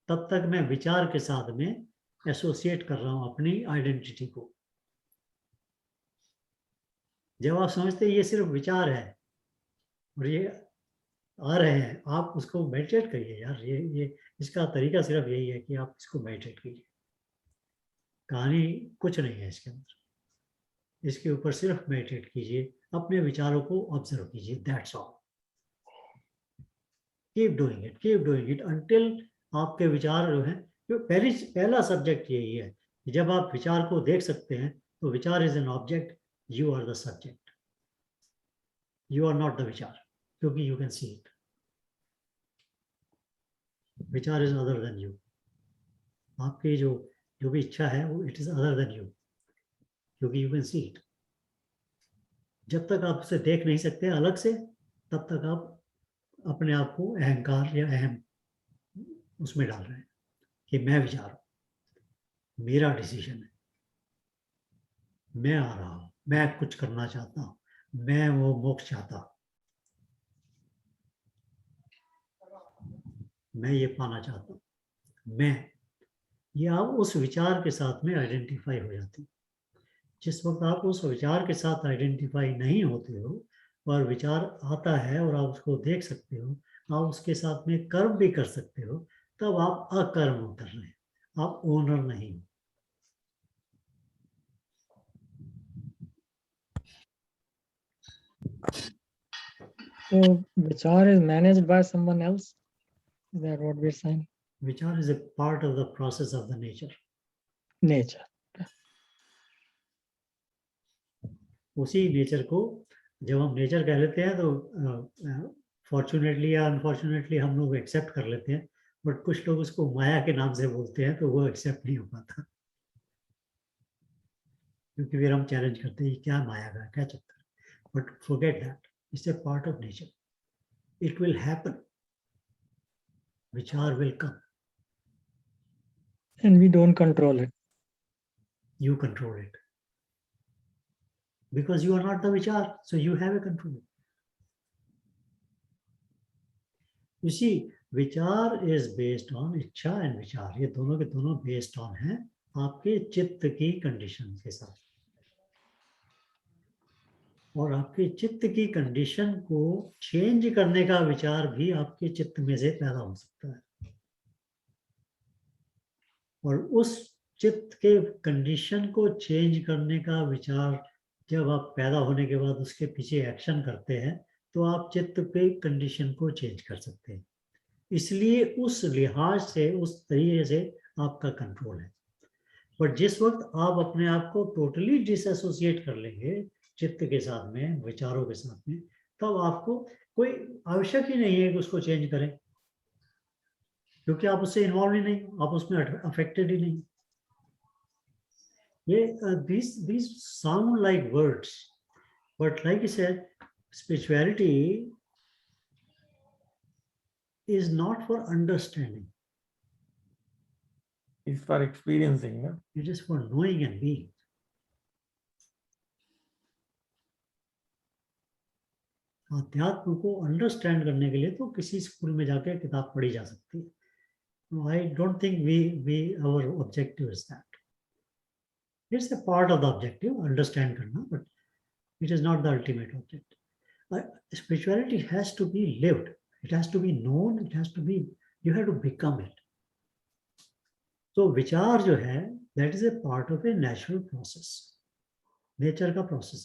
तब तक मैं विचार के साथ में एसोसिएट कर रहा हूँ अपनी आइडेंटिटी को. जब आप समझते हैं ये सिर्फ विचार है और ये आ रहे हैं, आप उसको मेडिटेट करिए यार. ये इसका तरीका सिर्फ यही है कि आप इसको मेडिटेट कीजिए. कहानी कुछ नहीं है इसके अंदर. इसके ऊपर सिर्फ मेडिटेट कीजिए, अपने विचारों को ऑब्जर्व कीजिए. That's all. Keep doing it until आपके विचार जो है, पहला सब्जेक्ट यही है कि जब आप विचार को देख सकते हैं तो vichar is an object, you are the subject, you are not the vichar, क्योंकि you can see it. Vichar is other than you. आपकी जो भी इच्छा है वो it is other than you, क्योंकि यू कैन सी इट. जब तक आप उसे देख नहीं सकते अलग से, तब तक आप अपने आप को अहंकार या अहम उसमें डाल रहे हैं कि मैं विचार हूं, मेरा डिसीजन है, मैं आ रहा हूं, मैं कुछ करना चाहता हूं, मैं वो मोक्ष चाहता हूं, मैं ये पाना चाहता हूं, मैं. ये आप उस विचार के साथ में आइडेंटिफाई हो जाते हैं. जिस वक्त आप उस विचार के साथ आइडेंटिफाई नहीं होते हो और विचार आता है और आप उसको देख सकते हो, आप उसके साथ में कर्म भी कर सकते हो, तब आप अकर्म कर रहे हैं, आप ओनर नहीं।
So vichar is managed by someone else. Is that what we're saying?
विचार is a part of the process of the nature.
Nature.
उसी नेचर को जब हम नेचर कह लेते हैं तो फॉर्चुनेटली या अनफॉर्चुनेटली हम लोग एक्सेप्ट कर लेते हैं, बट कुछ लोग उसको माया के नाम से बोलते हैं तो वो एक्सेप्ट नहीं हो पाता, क्योंकि फिर हम चैलेंज करते हैं क्या माया का क्या चक्कर। But forget that, it's a part of nature, it will happen, विचार will come,
And we don't control it.
you control it because you are not the vichar, so you have a control. You see, vichar is based on इच्छा and विचार, ये दोनों के दोनों based on है आपके चित्त की कंडीशन के साथ, और आपके चित्त की कंडीशन को चेंज करने का विचार भी आपके चित्त में से पैदा हो सकता है, और उस चित्त के कंडीशन को चेंज करने का विचार जब आप पैदा होने के बाद उसके पीछे एक्शन करते हैं तो आप चित्त के कंडीशन को चेंज कर सकते हैं। इसलिए उस लिहाज से, उस तरीके से आपका कंट्रोल है। बट जिस वक्त आप अपने आप को टोटली डिसएसोसिएट कर लेंगे चित्त के साथ में, विचारों के साथ में, तब आपको कोई आवश्यक ही नहीं है कि उसको चेंज करें, क्योंकि आप उससे इन्वॉल्व ही नहीं, आप उसमें अफेक्टेड ही नहीं। ये these sound like words, but like I said, spirituality is not for understanding,
It's for experiencing. No?
it is for knowing and being. अध्यात्म को अंडरस्टैंड करने के लिए तो किसी स्कूल में जाके किताब पढ़ी जा सकती है। I don't think our objective is that. It's a part of the objective, understand karna, but it is not the ultimate objective. Spirituality has to be lived. It has to be known. It has to be, you have to become it. So vichar जो है, that is a part of a natural process. Nature का process.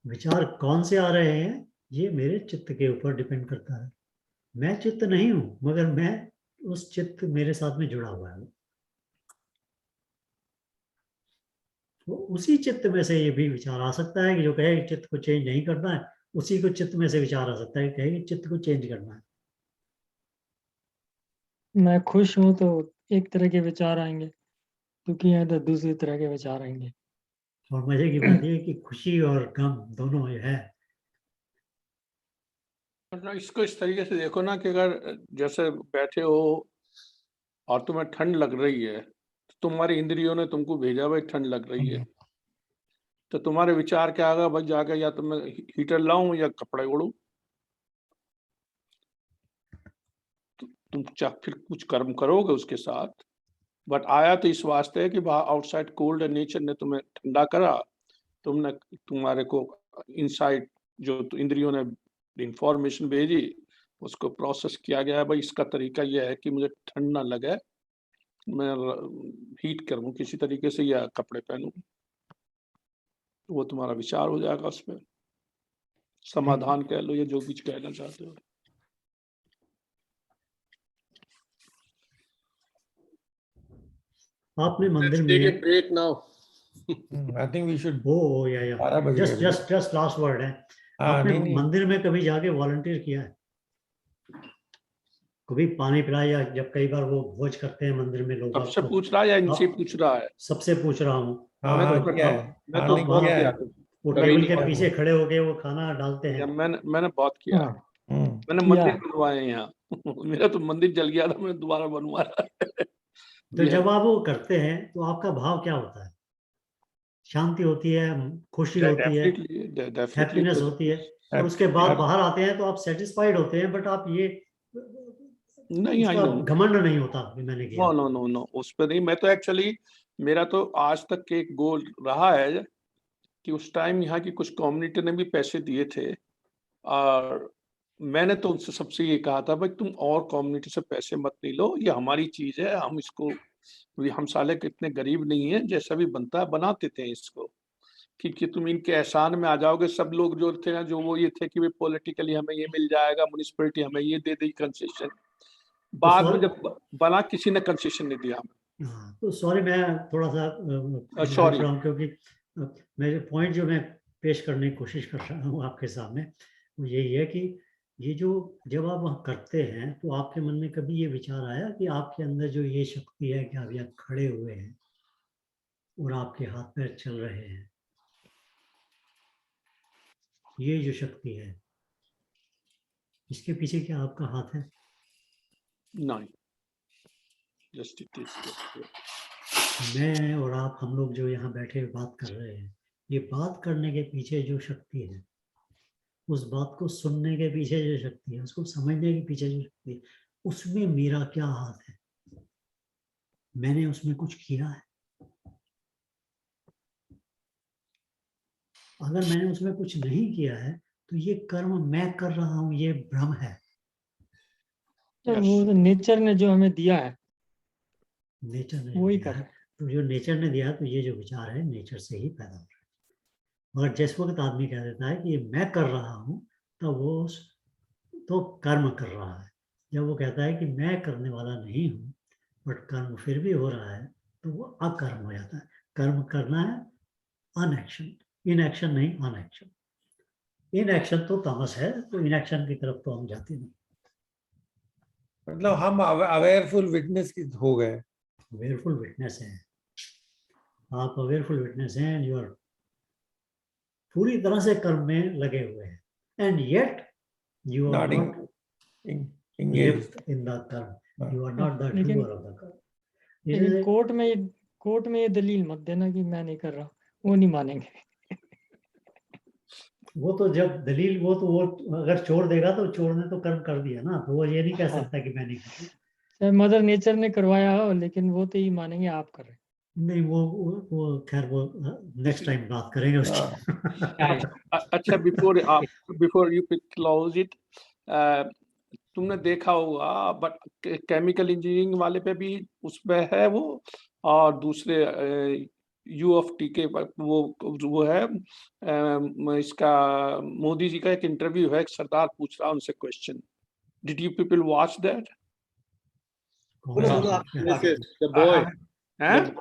विचार कौन से आ रहे हैं ये मेरे चित्त के ऊपर डिपेंड करता है। मैं चित्त नहीं हूं, मगर मैं उस चित्त मेरे साथ में जुड़ा हुआ है, तो उसी चित्त में से ये भी विचार आ सकता है कि जो कहे चित्त को चेंज नहीं करना है, उसी को चित्त में से विचार आ सकता है कि कहे चित्त को चेंज करना है।
मैं खुश हूं तो एक तरह के विचार आएंगे, दुखी है तो दूसरी तरह के विचार आएंगे।
और मजे की बात ये कि खुशी और गम दोनों है।
इसको इस तरीके से देखो ना कि अगर जैसे बैठे हो और तुम्हें ठंड लग रही है, तो तुम्हारी इंद्रियों ने तुमको भेजा भाई ठंड लग रही है, तो तुम्हारे विचार क्या आएगा भाई, जाकर या तो मैं हीटर लाऊं या कपड़े ओढ़ूं। तुम फिर कुछ कर्म करोगे उसके साथ, बट आया तो इस वास्ते है कि आउटसाइड कोल्ड नेचर ने तुम्हें ठंडा करा, तुमने तुम्हारे को इनसाइड जो इंद्रियों ने इंफॉर्मेशन भेजी उसको प्रोसेस किया गया है। भाई इसका तरीका यह है कि मुझे ठंड ना लगे, मैं हीट करूं किसी तरीके से या कपड़े पहनूं, तो वो तुम्हारा विचार हो जाएगा, उसमें समाधान कह लो या जो कुछ कहना चाहते हो।
आपने मंदिर
Let's take a
में
break now.
I think we should.
ओ या
12 बज गए अभी।
जस्ट लास्ट वर्ड है।
हाँ,
आपने
नहीं,
मंदिर में कभी जाके वॉलंटियर किया है? कभी पानी पिलाया? या जब कई बार वो भोज करते हैं मंदिर में लोग,
सबसे पूछ रहा है या इनसे पूछ रहा है?
सबसे पूछ रहा हूँ।
हाँ,
मैं
हाँ,
तो
किया है।
मैं तो
हाँ,
बहुत
किया है।
किया।
वो
कभी
टेबल
नहीं
के
किया
पीछे
वो।
खड़े होके वो खाना डालते हैं।
मैंने बहुत किया।
हाँ,
मैंने
किया।
मंदिर बनवाए हैं यहाँ। मेरा तो मंदिर जल गया था, मैंने दोबारा बनवाया।
तो जब आप वो करते हैं तो आपका भाव क्या होता है? शांति होती है, खुशी होती है, हैप्पीनेस होती है, और उसके बाद बाहर आते हैं तो आप सेटिस्फाइड होते हैं, बट आप ये
नहीं, आई
उसका
नो,
घमंड नहीं होता कि मैंने किया।
नो उस पर नहीं। मैं तो एक्चुअली मेरा तो आज तक के एक गोल रहा है कि उस टाइम यहाँ की कुछ कम्युनिटी ने भी पैसे दिए थे और मैंने तो उनसे सबसे ये कहा था भाई तुम और कम्युनिटी से पैसे मत नहीं लो, ये हमारी चीज है, हम इसको, हम साले के इतने गरीब नहीं है, जैसा भी बनता है बना देते हैं इसको, कि तुम इनके एहसान में आ जाओगे। सब लोग जो थे ना, जो वो ये थे कि वे पॉलिटिकली हमें ये मिल जाएगा, म्युनिसिपैलिटी हमें ये दे दी कंसेशन, बाद में जब बना किसी ने कंसेशन नहीं दिया हमें।
हाँ, तो सॉरी मैं थोड़ा सा
sorry.
रहा हूँ, क्योंकि मेरे पॉइंट जो मैं पेश करने की कोशिश कर रहा हूँ आपके सामने वो यही है कि ये जो जब आप वहाँ करते हैं तो आपके मन में कभी ये विचार आया कि आपके अंदर जो ये शक्ति है कि आप यहाँ खड़े हुए हैं और आपके हाथ पैर चल रहे हैं, ये जो शक्ति है इसके पीछे क्या आपका हाथ है?
नहीं, जस्ट इट इज।
मैं और आप, हम लोग जो यहाँ बैठे बात कर रहे हैं, ये बात करने के पीछे जो शक्ति है, उस बात को सुनने के पीछे जो शक्ति है, उसको समझने के पीछे जो शक्ति है, उसमें मेरा क्या हाथ है? मैंने उसमें कुछ किया है? अगर मैंने उसमें कुछ नहीं किया है तो ये कर्म मैं कर रहा हूँ, ये भ्रम है।
तो वो तो नेचर ने जो हमें दिया है
नेचर ने
वही
दिया
कर
है, तो जो नेचर ने दिया, तो ये जो विचार है नेचर से ही पैदा हो रहा है। मगर जिस वक्त आदमी कह देता है कि ये मैं कर रहा हूँ, तो वो तो कर्म कर रहा है। जब वो कहता है कि मैं करने वाला नहीं हूँ बट कर्म फिर भी हो रहा है, तो वो अकर्म हो जाता है। कर्म करना है अनएक्शन, इनएक्शन नहीं, अनएक्शन। इनएक्शन तो तामस है, तो इनएक्शन की तरफ तो हम जाते नहीं।
मतलब हम अवेयरफुल विटनेस की हो गए।
अवेयरफुल विटनेस है आप, अवेयरफुल विटनेस हैं, एंड यू आर पूरी तरह से कर्म में लगे हुए हैं, and yet you are
Not
not
engaged.
लिप्ड in the karma, you are not the
लेकिन
डूअर ऑफ द कर्म।
लेकिन कोर्ट में ये दलील मत देना कि मैं नहीं कर रहा, वो नहीं मानेंगे।
वो तो जब दलील, वो तो वो अगर छोड़ देगा तो चोर ने तो कर्म कर दिया ना, तो वो ये नहीं कह सकता कि मैं नहीं कर रहा।
चाहे मदर नेचर ने करवाया हो, लेकिन वो तो ही मानेंगे आप कर रहे
नहीं, वो खैर वो नेक्स्ट टाइम बात करेंगे उसकी।
हैं।
अच्छा, बिफोर यू क्लोज इट, तुमने देखा होगा बट केमिकल इंजीनियरिंग वाले पे भी उसमें है वो, और दूसरे UofT के वो है, इसका मोदी जी का एक इंटरव्यू है, एक सरदार पूछ रहा है उनसे question, did you people watch that?
The boy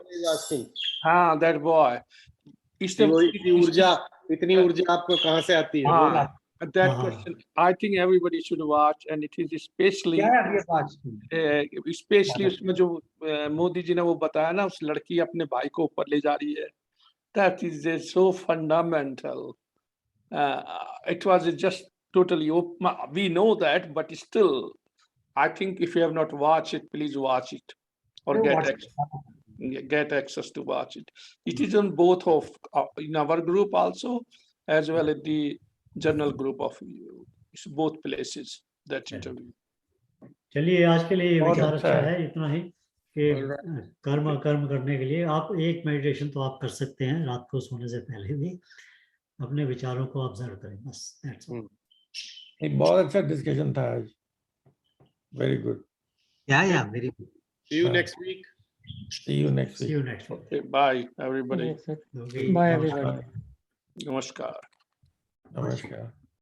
is asking.
हाँ, दैट बॉय,
इतनी ऊर्जा आपको कहाँ से आती है?
हाँ, that question I think everybody should watch, and it is especially उसमें जो मोदी जी ने वो बताया ना, उस लड़की अपने भाई को ऊपर ले जा रही है, that is so fundamental. It was just totally we know that, but still I think if you have not watched it, please watch it or get access to watch it. It is on both of in our group also, as well as the journal group of both places, that interview.
चलिए, आज के लिए ये
बहुत
विचार
अच्छा
अच्छा
है।
है, इतना ही कि कर्म करने के लिए आप एक मेडिटेशन तो आप कर सकते हैं रात को सोने से पहले भी, अपने विचारों को ऑब्जर्व करें, बस that's all.
एक बहुत अच्छा डिस्कशन था आज, very good.
Yeah, very good.
See you next week.
See you next
See
week.
you next week.
Okay, bye everybody.
Okay,
Bye
namaskar.
everybody.
Namaskar.
Namaskar.